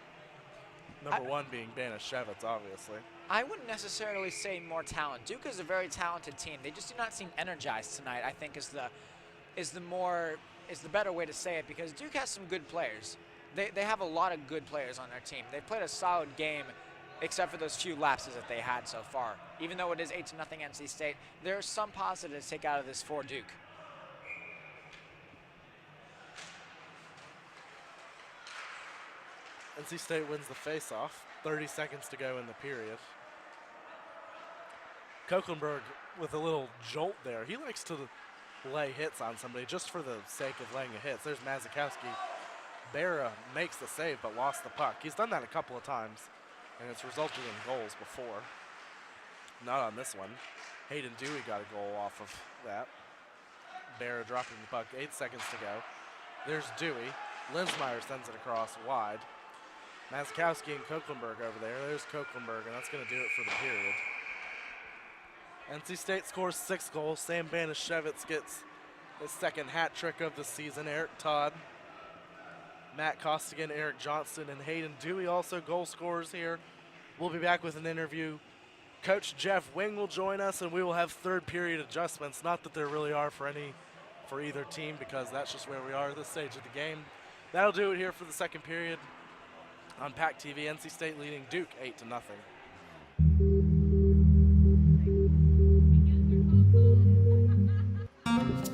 Speaker 4: Number one being Banishevitz, obviously.
Speaker 3: I wouldn't necessarily say more talent. Duke is a very talented team. They just do not seem energized tonight, I think is the better way to say it, because Duke has some good players. They have a lot of good players on their team. They've played a solid game except for those few lapses that they had so far. Even though it is 8-0 NC State, there are some positives to take out of this for Duke.
Speaker 4: NC State wins the face-off. 30 seconds to go in the period. Koeklenberg with a little jolt there. He likes to lay hits on somebody just for the sake of laying a hit. There's Mazikowski. Barra makes the save but lost the puck. He's done that a couple of times, and it's resulted in goals before. Not on this one. Hayden Dewey got a goal off of that. Barra dropping the puck. 8 seconds to go. There's Dewey. Linsmeyer sends it across wide. Mazikowski and Koeklenberg over there. There's Koeklenberg, and that's going to do it for the period. NC State scores 6 goals. Sam Banishevitz gets his second hat trick of the season. Eric Todd, Matt Costigan, Eric Johnston, and Hayden Dewey also goal scorers here. We'll be back with an interview. Coach Jeff Wing will join us, and we will have third period adjustments. Not that there really are for either team, because that's just where we are at this stage of the game. That'll do it here for the second period on PackTV. NC State leading Duke 8-0.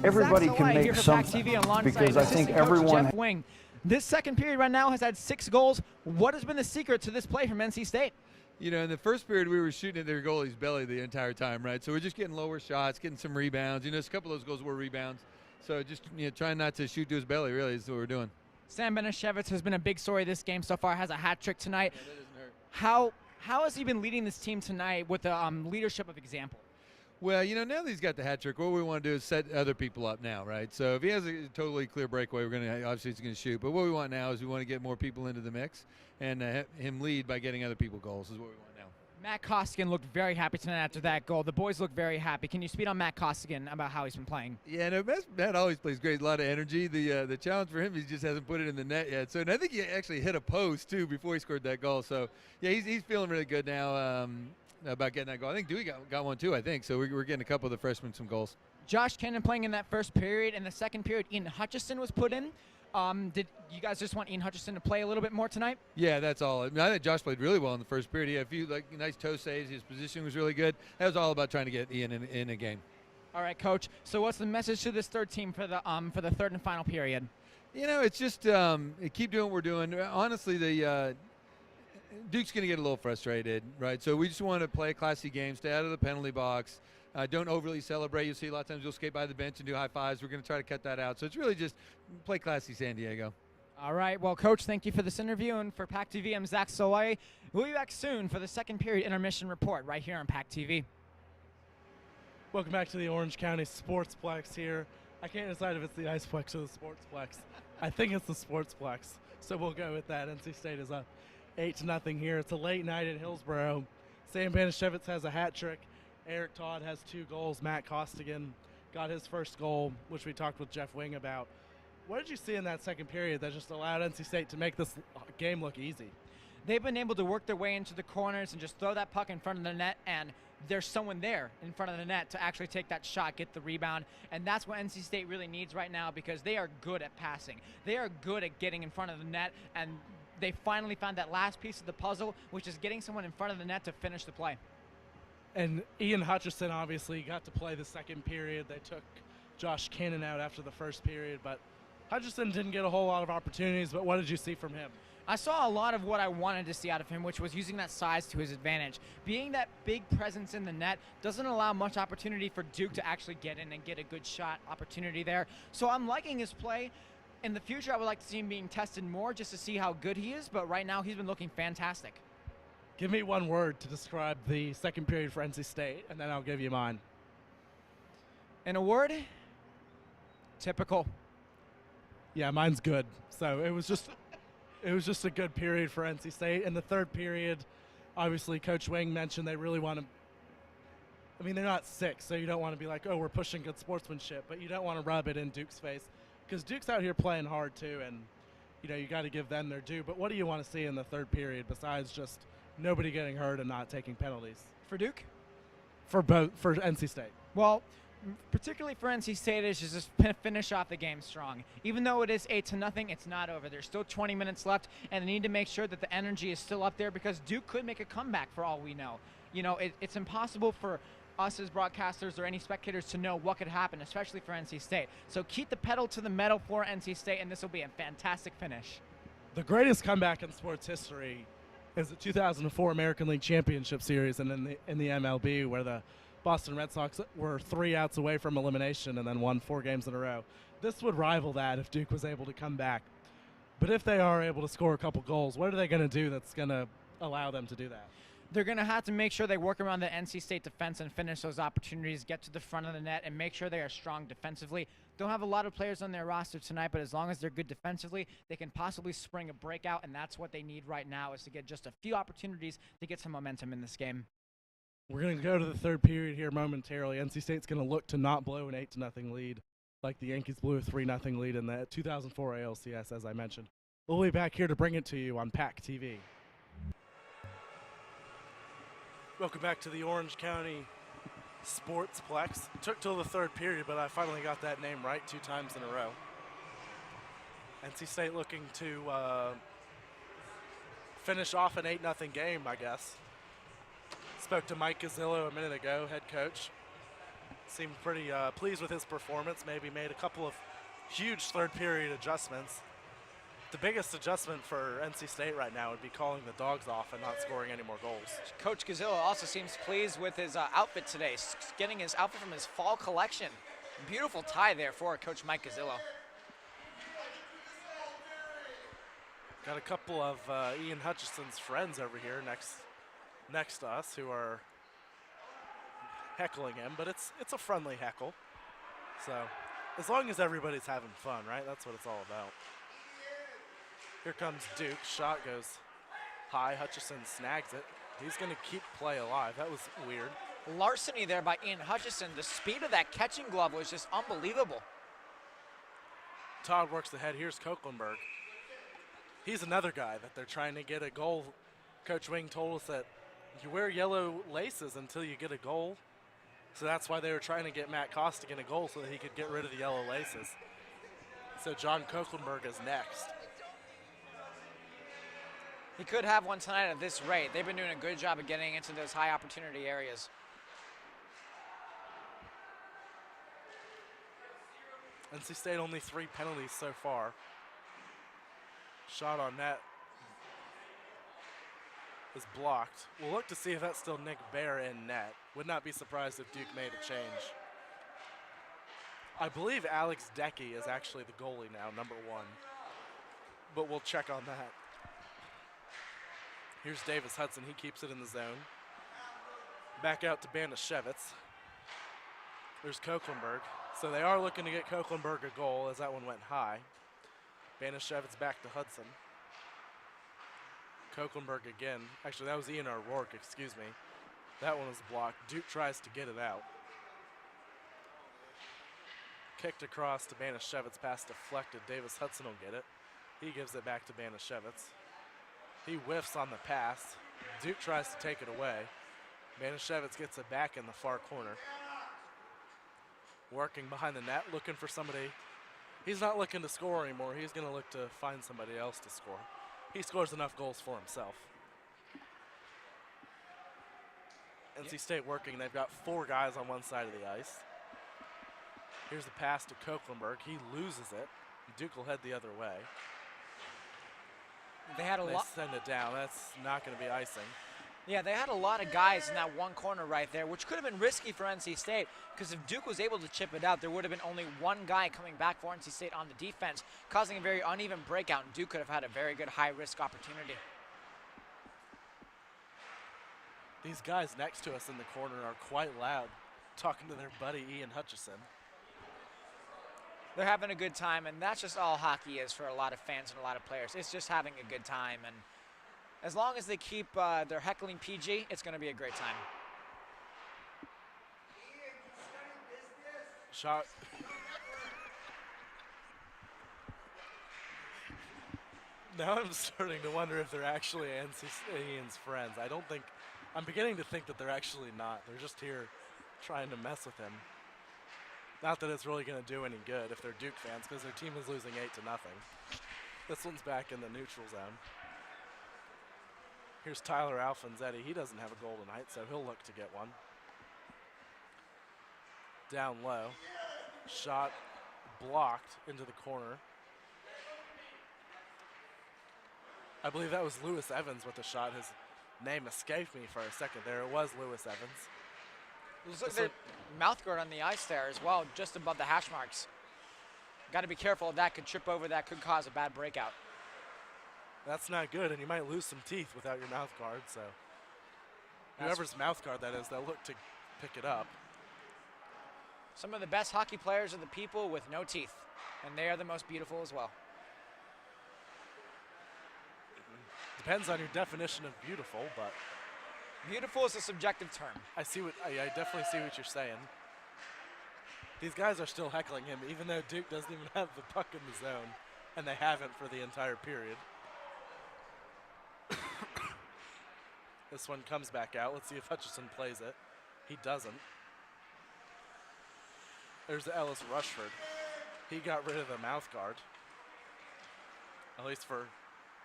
Speaker 5: Everybody can make something, because I think everyone.
Speaker 3: Jeff Wing. This second period right now has had 6 goals. What has been the secret to this play from NC State?
Speaker 6: You know, in the first period, we were shooting at their goalie's belly the entire time, right? So we're just getting lower shots, getting some rebounds. You know, a couple of those goals were rebounds. So just, trying not to shoot to his belly, really, is what we're doing.
Speaker 3: Sam Banishevitz has been a big story this game so far, has a hat trick tonight.
Speaker 6: Yeah, that doesn't hurt.
Speaker 3: How has he been leading this team tonight with the leadership of example?
Speaker 6: Well, now that he's got the hat trick, what we want to do is set other people up now, right? So if he has a totally clear breakaway, obviously he's going to shoot. But what we want now is we want to get more people into the mix and him lead by getting other people goals is what we want now.
Speaker 3: Matt Costigan looked very happy tonight after that goal. The boys look very happy. Can you speak on Matt Costigan about how he's been playing?
Speaker 6: Yeah, no, Matt always plays great, a lot of energy. The challenge for him, he just hasn't put it in the net yet. So, and I think he actually hit a post too before he scored that goal. So, yeah, he's feeling really good now about getting that goal. I think Dewey got one too. I think so. We're getting a couple of the freshmen some goals. Josh
Speaker 3: Cannon playing in that first period. In the second period, Ian Hutchison was put in. Did you guys just want Ian Hutchison to play a little bit more tonight?
Speaker 6: Yeah, that's all. I think Josh played really well in the first period. He had a few nice toe saves. His position was really good. That was all about trying to get Ian in a game.
Speaker 3: All right, Coach. So what's the message to this third team for the third and final period?
Speaker 6: You know, it's just keep doing what we're doing. Honestly, Duke's going to get a little frustrated, right? So we just want to play a classy game, stay out of the penalty box. Don't overly celebrate. You'll see a lot of times you'll skate by the bench and do high fives. We're going to try to cut that out. So it's really just play classy San Diego.
Speaker 3: All right. Well, Coach, thank you for this interview. And for PackTV, I'm Zach Soleil. We'll be back soon for the second period intermission report right here on PackTV.
Speaker 1: Welcome back to the Orange County Sportsplex here. I can't decide if it's the Iceplex or the Sportsplex. I think it's the Sportsplex, so we'll go with that. NC State is up 8-0 here. It's a late night in Hillsboro. Sam Banashevitz has a hat trick. Eric Todd has 2 goals. Matt Costigan got his first goal, which we talked with Jeff Wing about. What did you see in that second period that just allowed NC State to make this game look easy?
Speaker 3: They've been able to work their way into the corners and just throw that puck in front of the net, and there's someone there in front of the net to actually take that shot, get the rebound, and that's what NC State really needs right now because they are good at passing. They are good at getting in front of the net, and they finally found that last piece of the puzzle, which is getting someone in front of the net to finish the play.
Speaker 1: And Ian Hutchison obviously got to play the second period. They took Josh Cannon out after the first period, but Hutchison didn't get a whole lot of opportunities, but what did you see from him?
Speaker 3: I saw a lot of what I wanted to see out of him, which was using that size to his advantage. Being that big presence in the net doesn't allow much opportunity for Duke to actually get in and get a good shot opportunity there. So I'm liking his play. In the future, I would like to see him being tested more just to see how good he is, but right now he's been looking fantastic.
Speaker 1: Give me one word to describe the second period for NC State, and then I'll give you mine.
Speaker 3: In a word, typical.
Speaker 1: Yeah, mine's good. So it was just a good period for NC State. In the third period, obviously Coach Wing mentioned they really want to, I mean, they're not 6, so you don't want to be like, oh, we're pushing good sportsmanship, but you don't want to rub it in Duke's face because Duke's out here playing hard too, and you know, you got to give them their due. But what do you want to see in the third period besides just nobody getting hurt and not taking penalties?
Speaker 3: For Duke?
Speaker 1: For NC State.
Speaker 3: Well, particularly for NC State, is just finish off the game strong. Even though it is 8-0, it's not over. There's still 20 minutes left, and they need to make sure that the energy is still up there because Duke could make a comeback for all we know. You know, it's impossible for us as broadcasters or any spectators to know what could happen, especially for NC State. So keep the pedal to the metal for NC State, and this will be a fantastic finish.
Speaker 1: The greatest comeback in sports history is the 2004 American League Championship Series and in the MLB, where the Boston Red Sox were 3 outs away from elimination and then won 4 games in a row. This would rival that if Duke was able to come back. But if they are able to score a couple goals, what are they going to do that's going to allow them to do that?
Speaker 3: They're going to have to make sure they work around the NC State defense and finish those opportunities, get to the front of the net, and make sure they are strong defensively. Don't have a lot of players on their roster tonight, but as long as they're good defensively, they can possibly spring a breakout, and that's what they need right now is to get just a few opportunities to get some momentum in this game.
Speaker 1: We're going to go to the third period here momentarily. NC State's going to look to not blow an 8-0 lead like the Yankees blew a 3-0 lead in the 2004 ALCS, as I mentioned. We'll be back here to bring it to you on PackTV. Welcome back to the Orange County Sportsplex. It took till the third period, but I finally got that name right 2 times in a row. NC State looking to finish off an 8-0 game, I guess. Spoke to Mike Gazzillo a minute ago, head coach. Seemed pretty pleased with his performance, maybe made a couple of huge third period adjustments. The biggest adjustment for NC State right now would be calling the dogs off and not scoring any more goals.
Speaker 7: Coach Gazzillo also seems pleased with his outfit today, getting his outfit from his fall collection. Beautiful tie there for Coach Mike Gazzillo.
Speaker 1: Got a couple of Ian Hutchison's friends over here next to us who are heckling him, but it's a friendly heckle. So as long as everybody's having fun, right? That's what it's all about. Here comes Duke. Shot goes high. Hutchison snags it.
Speaker 4: He's going to keep play alive. That was weird.
Speaker 7: Larceny there by Ian Hutchison. The speed of that catching glove was just unbelievable.
Speaker 4: Todd works ahead. Here's Koeklenberg. He's another guy that they're trying to get a goal. Coach Wing told us that you wear yellow laces until you get a goal. So that's why they were trying to get Matt Costigan in a goal so that he could get rid of the yellow laces. So John Koeklenberg is next.
Speaker 7: He could have one tonight at this rate. They've been doing a good job of getting into those high opportunity areas.
Speaker 4: NC State only 3 penalties so far. Shot on net is blocked. We'll look to see if that's still Nick Bear in net. Would not be surprised if Duke made a change. I believe Alex Decky is actually the goalie now, number 1. But we'll check on that. Here's Davis Hudson. He keeps it in the zone. Back out to Banashevitz. There's Koeklenberg. So they are looking to get Koeklenberg a goal as that one went high. Banashevitz back to Hudson. Koeklenberg again. Actually, that was Ian O'Rourke, excuse me. That one was blocked. Duke tries to get it out. Kicked across to Banashevitz, pass deflected. Davis Hudson will get it. He gives it back to Banashevitz. He whiffs on the pass. Duke tries to take it away. Banashevitz gets it back in the far corner. Working behind the net, looking for somebody. He's not looking to score anymore. He's going to look to find somebody else to score. He scores enough goals for himself. NC State working. They've got 4 guys on one side of the ice. Here's the pass to Koeklenberg. He loses it. Duke will head the other way.
Speaker 7: They had a lot.
Speaker 4: Send it down. That's not going to be icing.
Speaker 7: Yeah, they had a lot of guys in that one corner right there, which could have been risky for NC State, because if Duke was able to chip it out, there would have been only one guy coming back for NC State on the defense, causing a very uneven breakout, and Duke could have had a very good high-risk opportunity.
Speaker 4: These guys next to us in the corner are quite loud, talking to their buddy Ian Hutchison.
Speaker 7: They're having a good time, and that's just all hockey is for a lot of fans and a lot of players. It's just having a good time, and as long as they keep their heckling PG, it's going to be a great time.
Speaker 4: Shot. Now I'm starting to wonder if they're actually NC State's friends. I'm beginning to think that they're actually not. They're just here trying to mess with him. Not that it's really going to do any good if they're Duke fans, because their team is losing 8-0. This one's back in the neutral zone. Here's Tyler Alfonzetti. He doesn't have a goal tonight, so he'll look to get one. Down low. Shot blocked into the corner. I believe that was Lewis Evans with the shot. His name escaped me for a second there. It was Lewis Evans.
Speaker 7: Their mouth guard on the ice there as well, just above the hash marks. Got to be careful. That could trip over. That could cause a bad breakout.
Speaker 4: That's not good, and you might lose some teeth without your mouth guard, so whoever's mouth guard that is, they'll look to pick it up.
Speaker 7: Some of the best hockey players are the people with no teeth, and they are the most beautiful as well.
Speaker 4: Depends on your definition of beautiful, but
Speaker 7: beautiful is a subjective term.
Speaker 4: I definitely see what you're saying. These guys are still heckling him, even though Duke doesn't even have the puck in the zone, and they haven't for the entire period. This one comes back out. Let's see if Hutchison plays it. He doesn't. There's Ellis Rushford. He got rid of the mouth guard, at least for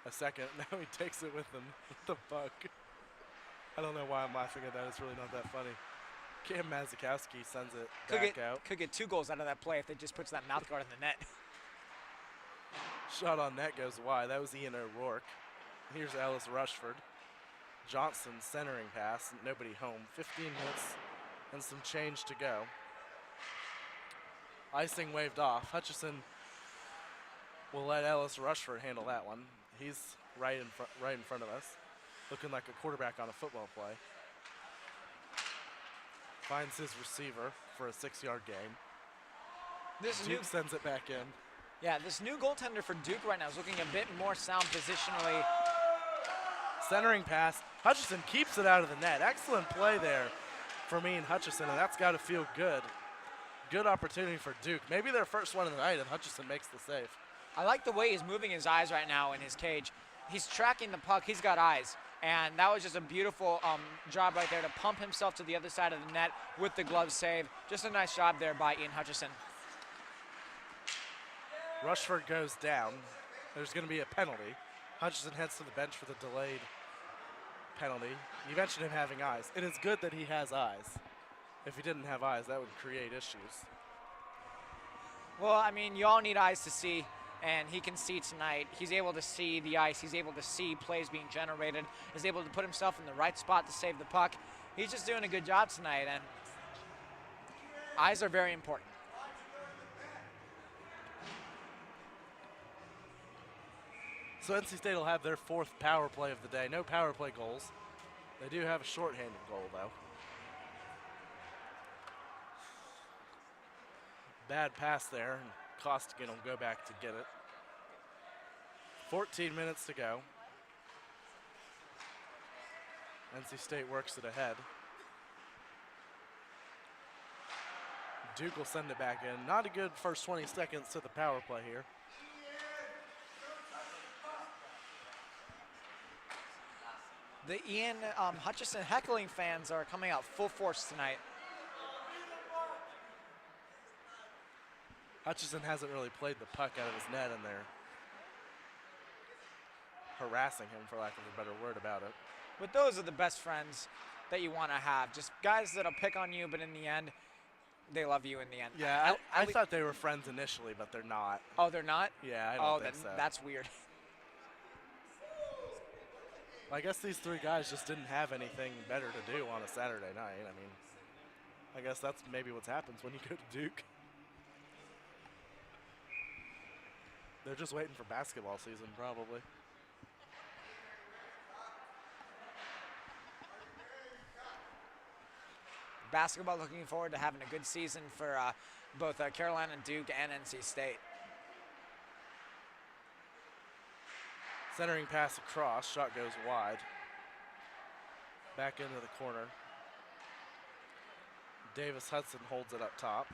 Speaker 4: a second. Now he takes it with him with the puck. I don't know why I'm laughing at that. It's really not that funny. Cam Mazikowski sends it back out.
Speaker 7: Could get 2 goals out of that play if they just puts that mouth guard in the net.
Speaker 4: Shot on net goes wide. That was Ian O'Rourke. Here's Ellis Rushford. Johnson centering pass. Nobody home. 15 minutes and some change to go. Icing waved off. Hutchison will let Ellis Rushford handle that one. He's right in front of us, looking like a quarterback on a football play. Finds his receiver for a 6-yard gain. Duke sends it back in.
Speaker 7: Yeah, this new goaltender for Duke right now is looking a bit more sound positionally.
Speaker 4: Centering pass. Hutchison keeps it out of the net. Excellent play there for me and Hutchison, and that's got to feel good. Good opportunity for Duke. Maybe their first one of the night, and Hutchison makes the save.
Speaker 7: I like the way he's moving his eyes right now in his cage. He's tracking the puck. He's got eyes. And that was just a beautiful job right there to pump himself to the other side of the net with the glove save. Just a nice job there by Ian Hutchison.
Speaker 4: Rushford goes down. There's going to be a penalty. Hutchison heads to the bench for the delayed penalty. You mentioned him having eyes. It is good that he has eyes. If he didn't have eyes, that would create issues.
Speaker 7: Well, I mean, you all need eyes to see, and he can see tonight. He's able to see the ice. He's able to see plays being generated. He's able to put himself in the right spot to save the puck. He's just doing a good job tonight, and eyes are very important.
Speaker 4: So NC State will have their 4th power play of the day. No power play goals. They do have a shorthanded goal, though. Bad pass there, and Costigan will go back to get it. 14 minutes to go. NC State works it ahead. Duke will send it back in. Not a good first 20 seconds to the power play here.
Speaker 7: The Ian Hutchison heckling fans are coming out full force tonight.
Speaker 4: Hutchison hasn't really played the puck out of his net, and they're harassing him, for lack of a better word about it.
Speaker 7: But those are the best friends that you want to have. Just guys that'll pick on you, but in the end, they love you in the end.
Speaker 4: Yeah, I thought they were friends initially, but they're not.
Speaker 7: Oh, they're not?
Speaker 4: Yeah, I don't think
Speaker 7: then
Speaker 4: so.
Speaker 7: That's weird.
Speaker 4: I guess these 3 guys just didn't have anything better to do on a Saturday night. I mean, I guess that's maybe what happens when you go to Duke. They're just waiting for basketball season, probably.
Speaker 7: Basketball, looking forward to having a good season for both Carolina, Duke, and NC State.
Speaker 4: Centering pass across, shot goes wide. Back into the corner. Davis Hudson holds it up top.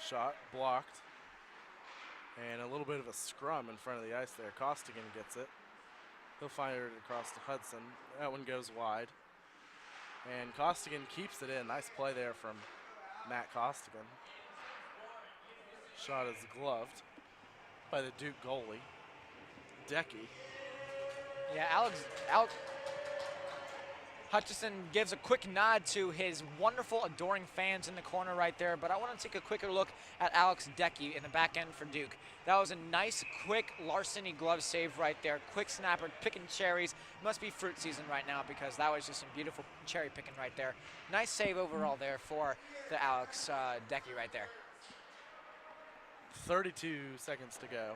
Speaker 4: Shot blocked. And a little bit of a scrum in front of the ice there. Costigan gets it. He'll fire it across to Hudson. That one goes wide. And Costigan keeps it in. Nice play there from Matt Costigan. Shot is gloved by the Duke goalie, Decky.
Speaker 7: Yeah, Alex Hutchison gives a quick nod to his wonderful, adoring fans in the corner right there, but I want to take a quicker look at Alex Decky in the back end for Duke. That was a nice, quick larceny glove save right there. Quick snapper, picking cherries. Must be fruit season right now because that was just some beautiful cherry picking right there. Nice save overall there for the Alex Decky right there.
Speaker 4: 32 seconds to go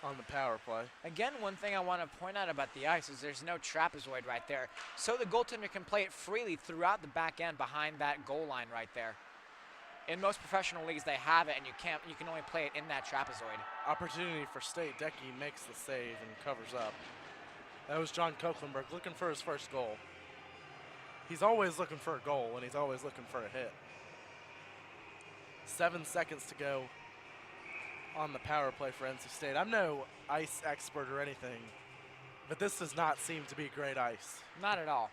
Speaker 4: on the power play.
Speaker 7: Again, one thing I want to point out about the ice is there's no trapezoid right there. So the goaltender can play it freely throughout the back end behind that goal line right there. In most professional leagues, they have it, and you can only play it in that trapezoid.
Speaker 4: Opportunity for State. Decky makes the save and covers up. That was John Kochlenberg looking for his first goal. He's always looking for a goal, and he's always looking for a hit. 7 seconds to go on the power play for NC State. I'm no ice expert or anything, but this does not seem to be great ice.
Speaker 7: Not at all.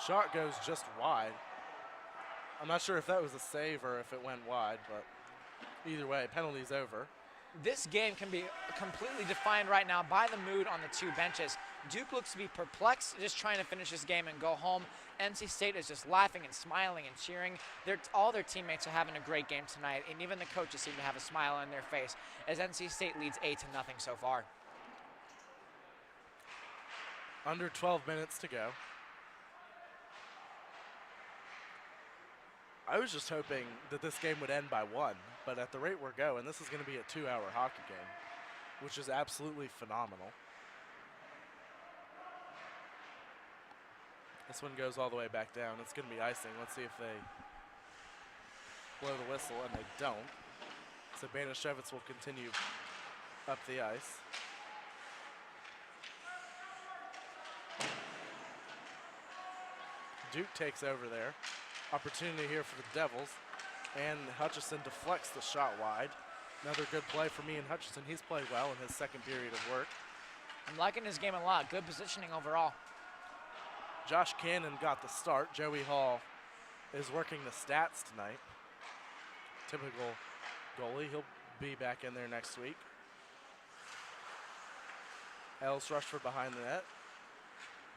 Speaker 4: Shot goes just wide. I'm not sure if that was a save or if it went wide, but either way, penalty's over.
Speaker 7: This game can be completely defined right now by the mood on the 2 benches. Duke looks to be perplexed, just trying to finish this game and go home. NC State is just laughing and smiling and cheering. All their teammates are having a great game tonight, and even the coaches seem to have a smile on their face as NC State leads 8-0 so far.
Speaker 4: Under 12 minutes to go. I was just hoping that this game would end by 1, but at the rate we're going, this is going to be a 2-hour hockey game, which is absolutely phenomenal. This one goes all the way back down. It's going to be icing. Let's see if they blow the whistle, and they don't. So Banashevitz will continue up the ice. Duke takes over there. Opportunity here for the Devils. And Hutchison deflects the shot wide. Another good play from Ian Hutchison. He's played well in his second period of work.
Speaker 7: I'm liking his game a lot. Good positioning overall.
Speaker 4: Josh Cannon got the start. Joey Hall is working the stats tonight. Typical goalie. He'll be back in there next week. Els Rushford behind the net.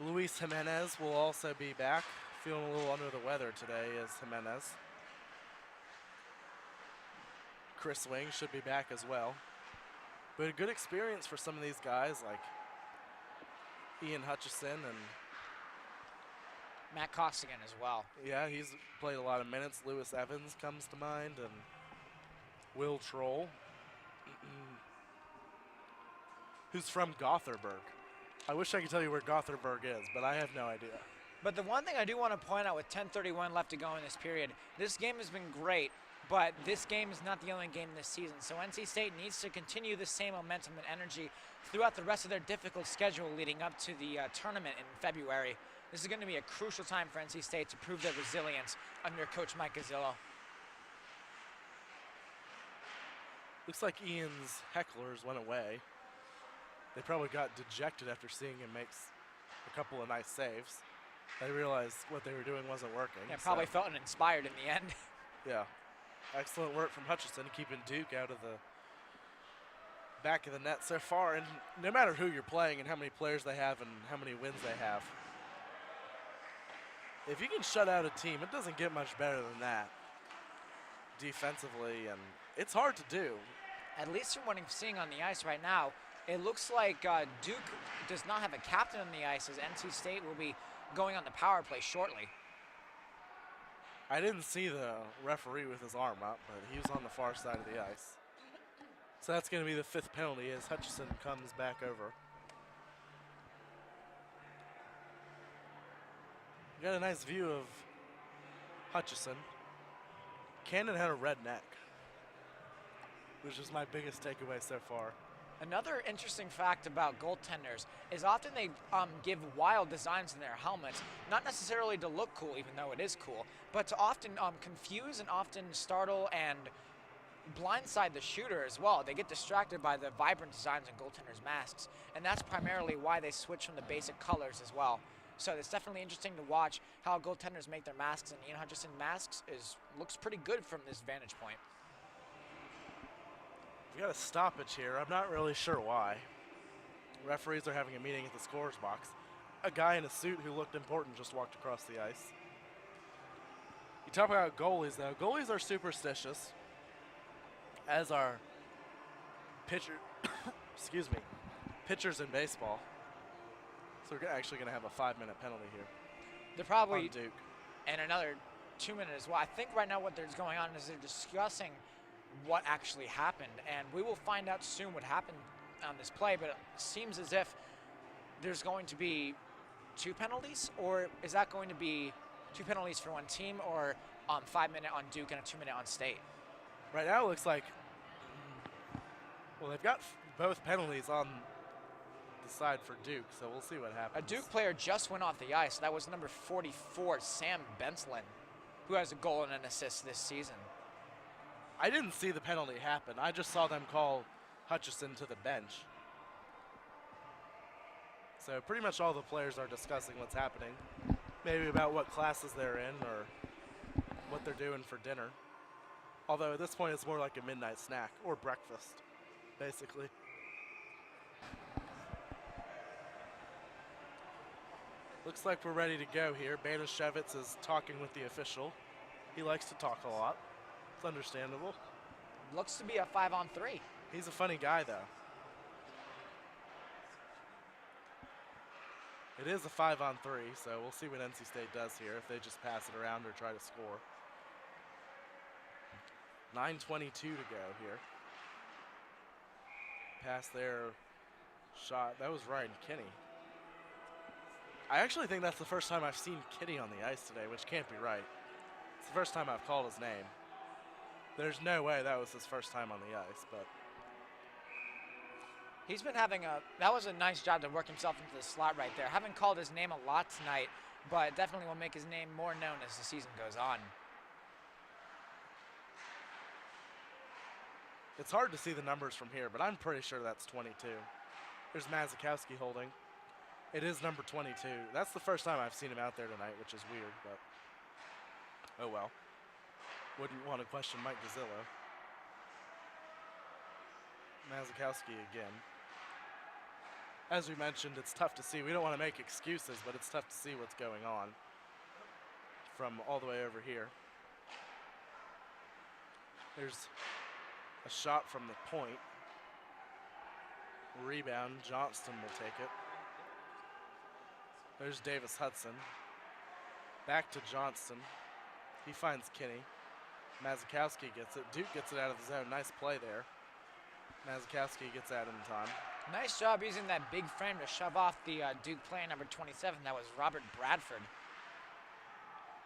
Speaker 4: Luis Jimenez will also be back. Feeling a little under the weather today is Jimenez. Chris Wing should be back as well. But a good experience for some of these guys like Ian Hutchison and
Speaker 7: Matt Costigan as well.
Speaker 4: yeah, he's played a lot of minutes. Lewis Evans comes to mind and Will Troll, who's from Gothenburg. I wish I could tell you where Gothenburg is, but I have no idea.
Speaker 7: But the one thing I do want to point out with 10:31 left to go in this period, this game has been great, but this game is not the only game this season. So NC State needs to continue the same momentum and energy throughout the rest of their difficult schedule leading up to the tournament in February. This is going to be a crucial time for NC State to prove their resilience under Coach Mike Gazzillo.
Speaker 4: Looks like Ian's hecklers went away. They probably got dejected after seeing him make a couple of nice saves. They realized what they were doing wasn't working.
Speaker 7: Yeah, probably felt inspired in the end.
Speaker 4: Yeah. Excellent work from Hutchison, keeping Duke out of the back of the net so far. And no matter who you're playing and how many players they have and how many wins they have, if you can shut out a team, it doesn't get much better than that defensively, and it's hard to do.
Speaker 7: At least from what I'm seeing on the ice right now, it looks like Duke does not have a captain on the ice, as NC State will be going on the power play shortly.
Speaker 4: I didn't see the referee with his arm up, but he was on the far side of the ice. So that's going to be the 5th penalty as Hutchison comes back over. Got a nice view of Hutchison. Cannon had a red neck, which is my biggest takeaway so far.
Speaker 7: Another interesting fact about goaltenders is often they give wild designs in their helmets, not necessarily to look cool, even though it is cool, but to often confuse and often startle and blindside the shooter as well. They get distracted by the vibrant designs on goaltenders' masks, and that's primarily why they switch from the basic colors as well. So it's definitely interesting to watch how goaltenders make their masks, and Ian Hutchison masks looks pretty good from this vantage point.
Speaker 4: We got a stoppage here. I'm not really sure why. Referees are having a meeting at the scorer's box. A guy in a suit who looked important just walked across the ice. You talk about goalies, though. Goalies are superstitious, as are excuse me, pitchers in baseball. So we're actually going to have a 5-minute penalty here.
Speaker 7: They're probably
Speaker 4: on Duke.
Speaker 7: And another 2 minutes as well. I think right now what there's going on is they're discussing what actually happened, and we will find out soon what happened on this play, but it seems as if there's going to be 2 penalties, or is that going to be 2 penalties for one team, or 5-minute on Duke and a 2-minute on State?
Speaker 4: Right now it looks like, well, they've got both penalties on the side for Duke, so we'll see what happens.
Speaker 7: A Duke player just went off the ice. That was number 44, Sam Benslin, who has a goal and an assist this season.
Speaker 4: I didn't see the penalty happen. I just saw them call Hutchison to the bench. So pretty much all the players are discussing what's happening. Maybe about what classes they're in or what they're doing for dinner. Although at this point it's more like a midnight snack or breakfast, basically. Looks like we're ready to go here. Banashevitz is talking with the official. He likes to talk a lot. It's understandable.
Speaker 7: Looks to be a 5-on-3.
Speaker 4: He's a funny guy, though. It is a 5-on-3, so we'll see what NC State does here, if they just pass it around or try to score. 9:22 to go here. Pass their shot. That was Ryan Kinney. I actually think that's the first time I've seen Kinney on the ice today, which can't be right. It's the first time I've called his name. There's no way that was his first time on the ice, but
Speaker 7: he's been having that was a nice job to work himself into the slot right there. Haven't called his name a lot tonight, but definitely will make his name more known as the season goes on.
Speaker 4: It's hard to see the numbers from here, but I'm pretty sure that's 22. There's Mazikowski holding. It is number 22. That's the first time I've seen him out there tonight, which is weird, but oh well. Wouldn't want to question Mike DeZillo. Mazikowski again. As we mentioned, it's tough to see. We don't want to make excuses, but it's tough to see what's going on from all the way over here. There's a shot from the point. Rebound, Johnston will take it. There's Davis Hudson. Back to Johnston. He finds Kinney. Mazikowski gets it. Duke gets it out of the zone. Nice play there. Mazikowski gets out in time.
Speaker 7: Nice job using that big frame to shove off the Duke player number 27. That was Robert Bradford.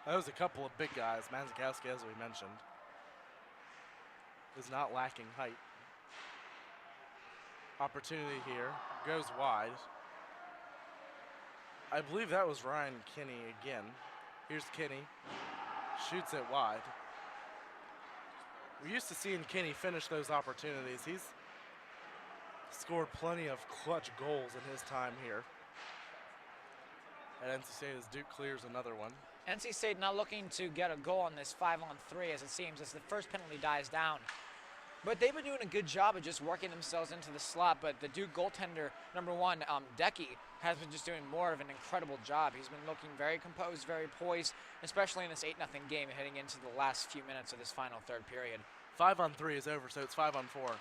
Speaker 4: That was a couple of big guys. Mazikowski, as we mentioned, is not lacking height. Opportunity here. Goes wide. I believe that was Ryan Kinney again. Here's Kinney. Shoots it wide. We're used to seeing Kinney finish those opportunities. He's scored plenty of clutch goals in his time here at NC State as Duke clears another one.
Speaker 7: NC State not looking to get a goal on this 5-on-3 as it seems as the first penalty dies down. But they've been doing a good job of just working themselves into the slot, but the Duke goaltender, number 1, Decky, has been just doing more of an incredible job. He's been looking very composed, very poised, especially in this 8-0 game heading into the last few minutes of this final third period.
Speaker 4: 5-on-3 is over, so it's 5-on-4.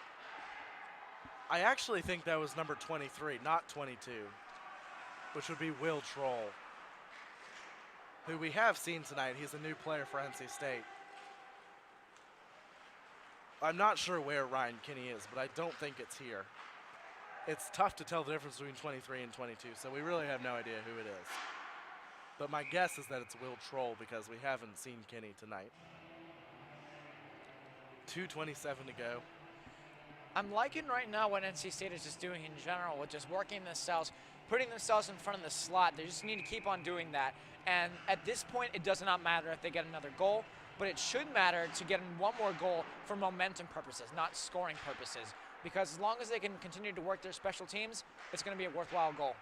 Speaker 4: I actually think that was number 23, not 22, which would be Will Troll, who we have seen tonight. He's a new player for NC State. I'm not sure where Ryan Kinney is, but I don't think it's here. It's tough to tell the difference between 23 and 22, so we really have no idea who it is. But my guess is that it's Will Troll because we haven't seen Kinney tonight. 2:27 to go.
Speaker 7: I'm liking right now what NC State is just doing in general with just working themselves, putting themselves in front of the slot. They just need to keep on doing that. And at this point, it does not matter if they get another goal, but it should matter to get one more goal for momentum purposes, not scoring purposes. Because as long as they can continue to work their special teams, it's going to be a worthwhile goal.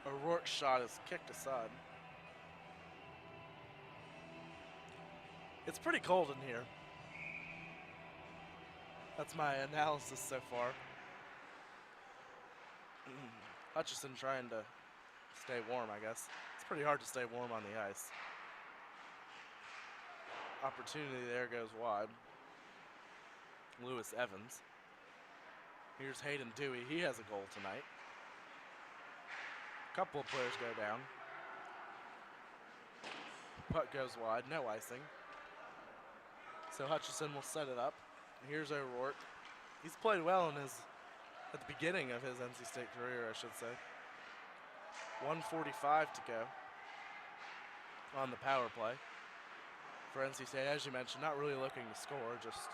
Speaker 4: O'Rourke's shot is kicked aside. It's pretty cold in here. That's my analysis so far. Hutchison trying to stay warm, I guess. It's pretty hard to stay warm on the ice. Opportunity there goes wide. Lewis Evans. Here's Hayden Dewey. He has a goal tonight. A couple of players go down. Puck goes wide, no icing. So Hutchison will set it up. Here's O'Rourke. He's played well at the beginning of his NC State career, I should say. 1:45 to go on the power play for NC State. As you mentioned, not really looking to score, just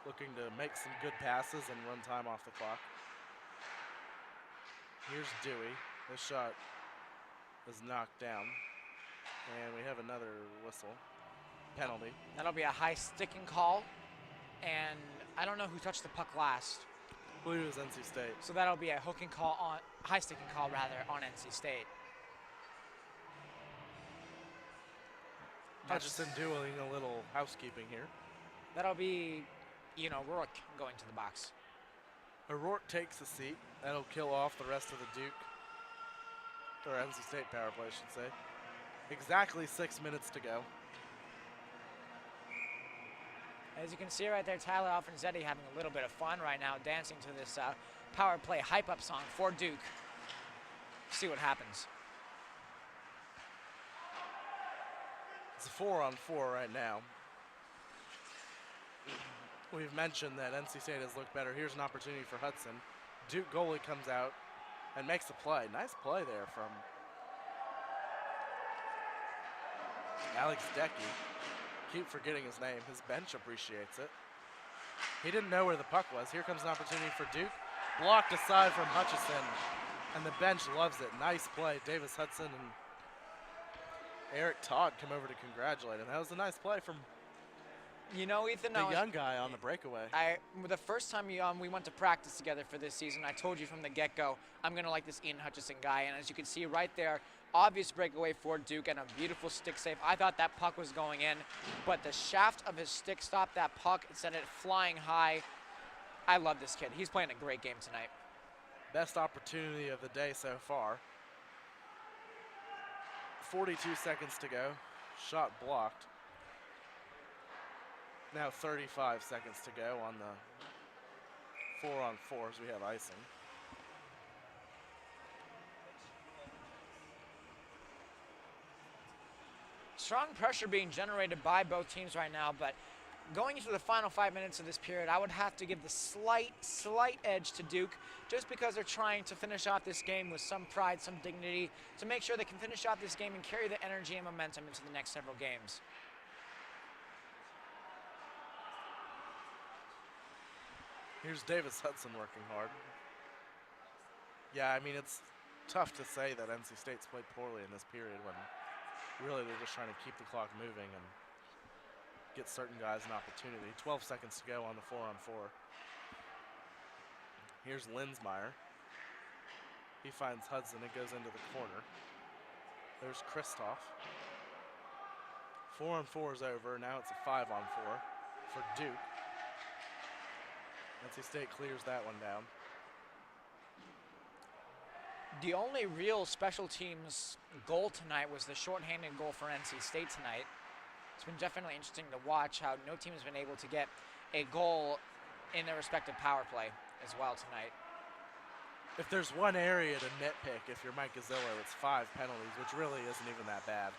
Speaker 4: looking to make some good passes and run time off the clock. Here's Dewey. This shot is knocked down. And we have another whistle. Penalty.
Speaker 7: That'll be a high sticking call. And I don't know who touched the puck last.
Speaker 4: I believe it was NC State.
Speaker 7: So that'll be a hooking call on, high sticking call rather, on NC State.
Speaker 4: Hutchison doing a little housekeeping here.
Speaker 7: That'll be, Rourke going to the box.
Speaker 4: O'Rourke takes a seat. That'll kill off the rest of the Duke, or NC State power play, I should say. Exactly 6 minutes to go.
Speaker 7: As you can see right there, Tyler Alfonsetti having a little bit of fun right now, dancing to this power play hype-up song for Duke. See what happens.
Speaker 4: It's a 4-on-4 right now. We've mentioned that NC State has looked better. Here's an opportunity for Hudson. Duke goalie comes out and makes a play. Nice play there from Alex Decky. Keep forgetting his name. His bench appreciates it. He didn't know where the puck was. Here comes an opportunity for Duke. Blocked aside from Hutchison. And the bench loves it. Nice play. Davis Hudson and Eric Todd come over to congratulate him. That was a nice play from
Speaker 7: You know, Ethan,
Speaker 4: the young guy on the breakaway.
Speaker 7: The first time we went to practice together for this season, I told you from the get-go, I'm going to like this Ian Hutchison guy. And as you can see right there, obvious breakaway for Duke and a beautiful stick save. I thought that puck was going in, but the shaft of his stick stopped that puck and sent it flying high. I love this kid. He's playing a great game tonight.
Speaker 4: Best opportunity of the day so far. 42 seconds to go. Shot blocked. Now 35 seconds to go on the 4-on-4s. We have icing.
Speaker 7: Strong pressure being generated by both teams right now, but going into the final 5 minutes of this period, I would have to give the slight edge to Duke just because they're trying to finish off this game with some pride, some dignity, to make sure they can finish off this game and carry the energy and momentum into the next several games.
Speaker 4: Here's Davis Hudson working hard. Yeah, I mean, it's tough to say that NC State's played poorly in this period when really they're just trying to keep the clock moving and get certain guys an opportunity. 12 seconds to go on the 4-on-4. Here's Linsmeyer. He finds Hudson. It goes into the corner. There's Kristoff. 4-on-4 is over. Now it's a 5-on-4 for Duke. NC State clears that one down.
Speaker 7: The only real special teams goal tonight was the shorthanded goal for NC State tonight. It's been definitely interesting to watch how no team has been able to get a goal in their respective power play as well tonight.
Speaker 4: If there's one area to nitpick, if you're Mike Gazzillo, it's 5 penalties, which really isn't even that bad.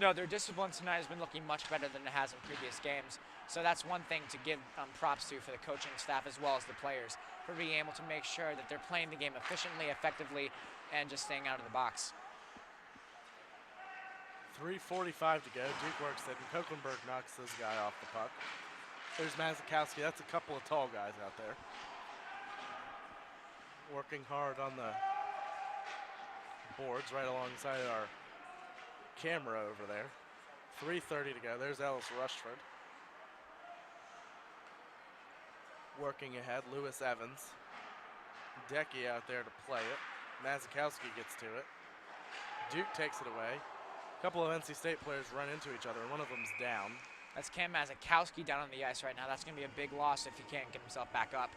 Speaker 7: No, their discipline tonight has been looking much better than it has in previous games. So that's one thing to give props to for the coaching staff as well as the players for being able to make sure that they're playing the game efficiently, effectively, and just staying out of the box.
Speaker 4: 3:45 to go. Duke works it, and Koeklenberg knocks this guy off the puck. There's Mazikowski. That's a couple of tall guys out there. Working hard on the boards right alongside our camera over there. 3:30 to go. There's Ellis Rushford. Working ahead, Lewis Evans. Decky out there to play it. Mazikowski gets to it. Duke takes it away. A couple of NC State players run into each other, and one of them's down.
Speaker 7: That's Cam Mazikowski down on the ice right now. That's going to be a big loss if he can't get himself back up.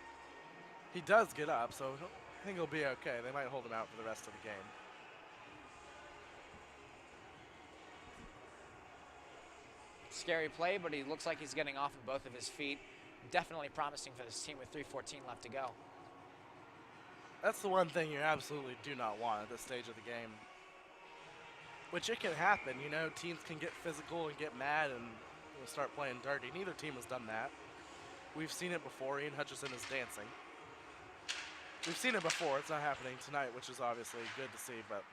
Speaker 4: He does get up, so I think he'll be okay. They might hold him out for the rest of the game.
Speaker 7: Scary play, but he looks like he's getting off of both of his feet. Definitely promising for this team with 3:14 left to go.
Speaker 4: That's the one thing you absolutely do not want at this stage of the game. Which it can happen, you know, teams can get physical and get mad and start playing dirty. Neither team has done that. We've seen it before. Ian Hutchison is dancing. We've seen it before. It's not happening tonight, which is obviously good to see, but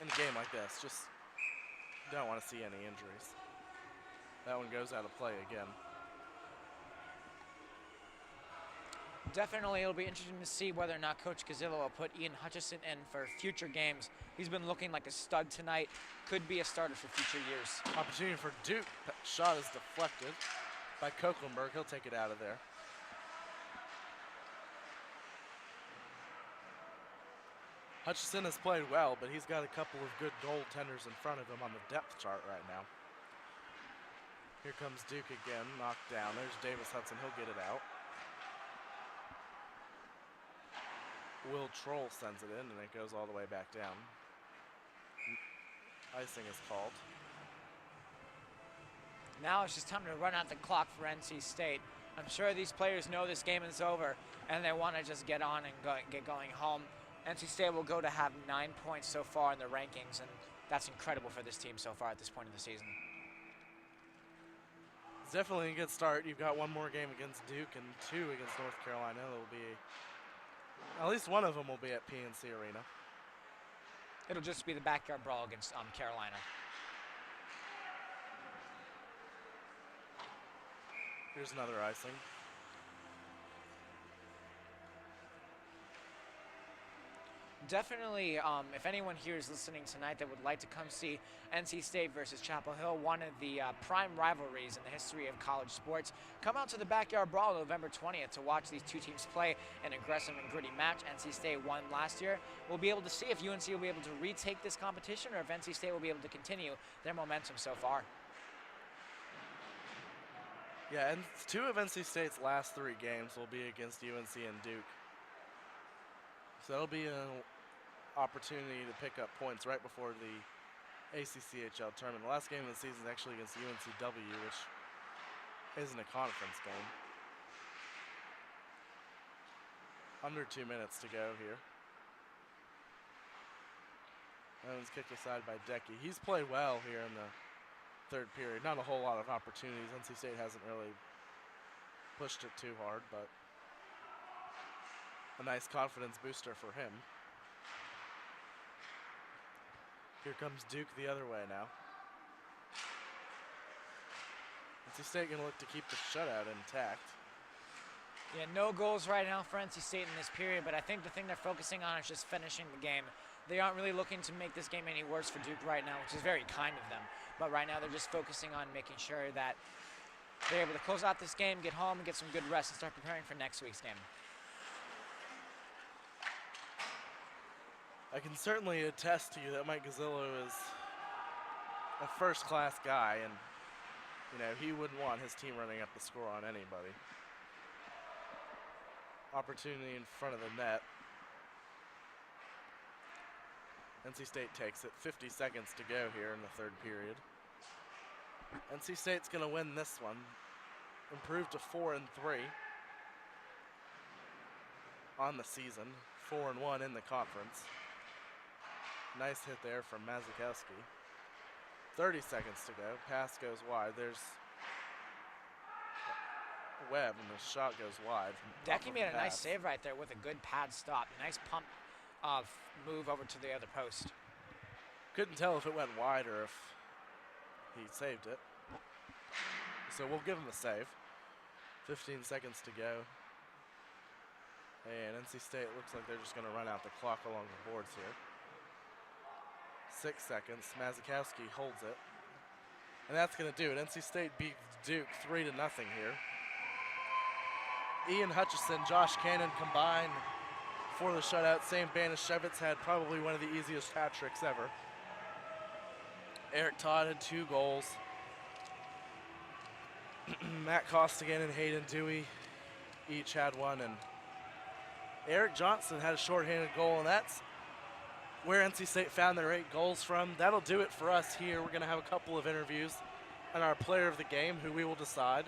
Speaker 4: in a game like this, just don't want to see any injuries. That one goes out of play again.
Speaker 7: Definitely, it'll be interesting to see whether or not Coach Gazzillo will put Ian Hutchison in for future games. He's been looking like a stud tonight. Could be a starter for future years.
Speaker 4: Opportunity for Duke. That shot is deflected by Koeklenberg. He'll take it out of there. Hutchison has played well, but he's got a couple of good goaltenders in front of him on the depth chart right now. Here comes Duke again, knocked down. There's Davis Hudson. He'll get it out. Will Troll sends it in, and it goes all the way back down. Icing is called.
Speaker 7: Now it's just time to run out the clock for NC State. I'm sure these players know this game is over, and they want to just get on and get going home. NC State will go to have 9 points so far in the rankings, and that's incredible for this team so far at this point in the season.
Speaker 4: It's definitely a good start. You've got one more game against Duke and 2 against North Carolina. It'll be, at least one of them will be at PNC Arena.
Speaker 7: It'll just be the backyard brawl against Carolina.
Speaker 4: Here's another icing.
Speaker 7: definitely, if anyone here is listening tonight that would like to come see NC State versus Chapel Hill, one of the prime rivalries in the history of college sports, come out to the Backyard Brawl November 20th to watch these two teams play an aggressive and gritty match. NC State won last year. We'll be able to see if UNC will be able to retake this competition or if NC State will be able to continue their momentum so far.
Speaker 4: Yeah, and 2 of NC State's last 3 games will be against UNC and Duke. So that'll be an opportunity to pick up points right before the ACCHL tournament. The last game of the season is actually against UNCW, which isn't a conference game. Under 2 minutes to go here. That one's kicked aside by Decky. He's played well here in the 3rd period. Not a whole lot of opportunities. NC State hasn't really pushed it too hard, but a nice confidence booster for him. Here comes Duke the other way now. NC State going to look to keep the shutout intact.
Speaker 7: Yeah, no goals right now for NC State in this period, but I think the thing they're focusing on is just finishing the game. They aren't really looking to make this game any worse for Duke right now, which is very kind of them. But right now they're just focusing on making sure that they're able to close out this game, get home, and get some good rest, and start preparing for next week's game.
Speaker 4: I can certainly attest to you that Mike Gazzillo is a first-class guy, and he wouldn't want his team running up the score on anybody. Opportunity in front of the net. NC State takes it. 50 seconds to go here in the 3rd period. NC State's going to win this one. Improve to 4-3 on the season. 4-1 in the conference. Nice hit there from Mazikowski. 30 seconds to go. Pass goes wide. There's Webb, and the shot goes wide.
Speaker 7: Decky made a nice save right there with a good pad stop. Nice pump move over to the other post.
Speaker 4: Couldn't tell if it went wide or if he saved it. So we'll give him a save. 15 seconds to go. And NC State looks like they're just going to run out the clock along the boards here. 6 seconds. Mazikowski holds it. And that's going to do it. NC State beats Duke 3-0 here. Ian Hutchison, Josh Cannon combined for the shutout. Sam Banishevitz had probably one of the easiest hat tricks ever. Eric Todd had 2 goals. Matt Costigan and Hayden Dewey each had one, and Eric Johnson had a shorthanded goal, and that's where NC State found their 8 goals from. That'll do it for us here. We're going to have a couple of interviews and our player of the game, who we will decide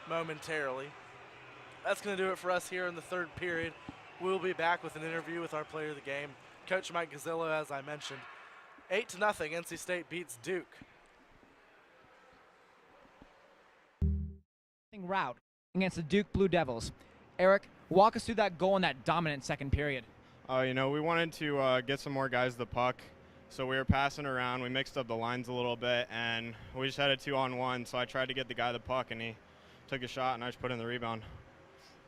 Speaker 4: momentarily. That's going to do it for us here in the 3rd period. We'll be back with an interview with our player of the game, Coach Mike Gazzillo, as I mentioned. 8-0, NC State beats Duke.
Speaker 3: Route against the Duke Blue Devils. Eric, walk us through that goal in that dominant 2nd period.
Speaker 8: We wanted to get some more guys the puck, so we were passing around. We mixed up the lines a little bit, and we just had a 2-on-1, so I tried to get the guy the puck, and he took a shot, and I just put in the rebound.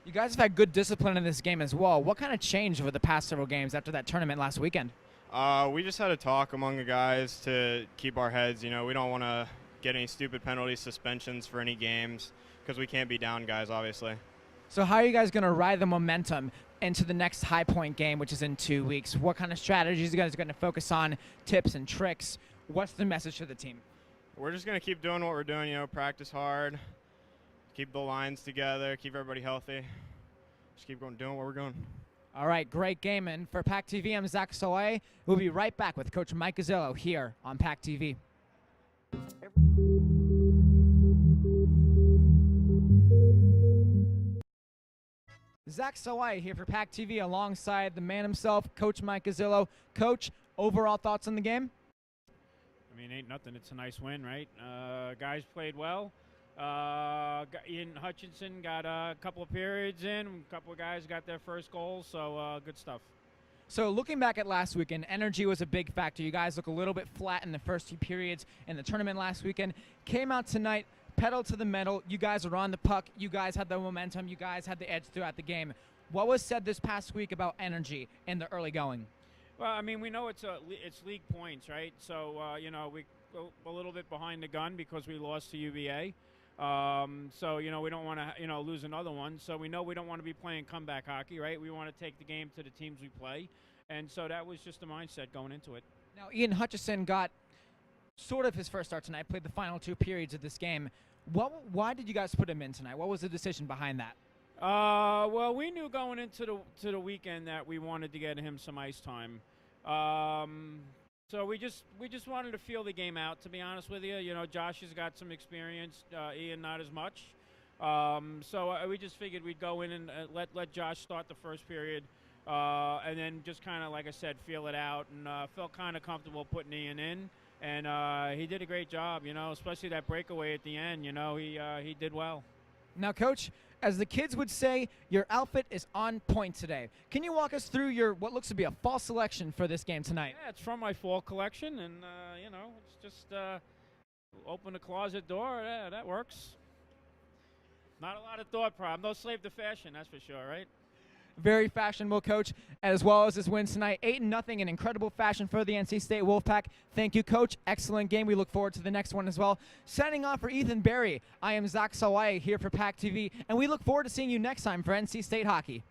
Speaker 3: You guys have had good discipline in this game as well. What kind of changed over the past several games after that tournament last weekend?
Speaker 8: We just had a talk among the guys to keep our heads. We don't want to get any stupid penalties, suspensions for any games, because we can't be down guys, obviously.
Speaker 3: So how are you guys going to ride the momentum into the next High Point game, which is in 2 weeks? What kind of strategies are you guys going to focus on, tips and tricks? What's the message to the team?
Speaker 8: We're just going to keep doing what we're doing, practice hard, keep the lines together, keep everybody healthy. Just keep doing what we're doing.
Speaker 3: All right, great game. And for PackTV, I'm Zach Soleil. We'll be right back with Coach Mike Gazzillo here on PackTV. Zach Soleil here for PackTV alongside the man himself, Coach Mike Gazzillo. Coach, overall thoughts on the game?
Speaker 9: I mean, ain't nothing. It's a nice win, right? Guys played well. Ian Hutchinson got a couple of periods in. A couple of guys got their first goals, so good stuff.
Speaker 3: So looking back at last weekend, energy was a big factor. You guys look a little bit flat in the first 2 periods in the tournament last weekend. Came out tonight, pedal to the metal. You guys are on the puck. You guys had the momentum. You guys had the edge throughout the game. What was said this past week about energy in the early going?
Speaker 9: Well, I mean, we know it's league points, right? So, you know, we go a little bit behind the gun because we lost to UVA. So, you know, we don't want to, you know, lose another one. So we know we don't want to be playing comeback hockey, right? We want to take the game to the teams we play. And so that was just the mindset going into it.
Speaker 3: Now, Ian Hutchison got sort of his first start tonight, played the final 2 periods of this game. Why did you guys put him in tonight? What was the decision behind that?
Speaker 9: Well, we knew going into the weekend that we wanted to get him some ice time. So we just wanted to feel the game out, to be honest with you. You know, Josh has got some experience, Ian not as much. So we just figured we'd go in and let Josh start the first period, and then just kind of, like I said, feel it out, and felt kind of comfortable putting Ian in. And he did a great job, you know, especially that breakaway at the end. You know, he did well.
Speaker 3: Now, Coach, as the kids would say, your outfit is on point today. Can you walk us through your what looks to be a fall selection for this game tonight?
Speaker 9: Yeah, it's from my fall collection, and you know, it's just open the closet door. Yeah, that works. Not a lot of thought problem. No slave to fashion, that's for sure, right?
Speaker 3: Very fashionable, Coach, as well as his wins tonight. 8-0 in incredible fashion for the NC State Wolfpack. Thank you, Coach. Excellent game. We look forward to the next one as well. Signing off for Ethan Berry, I am Zach Sawai here for PackTV, and we look forward to seeing you next time for NC State Hockey.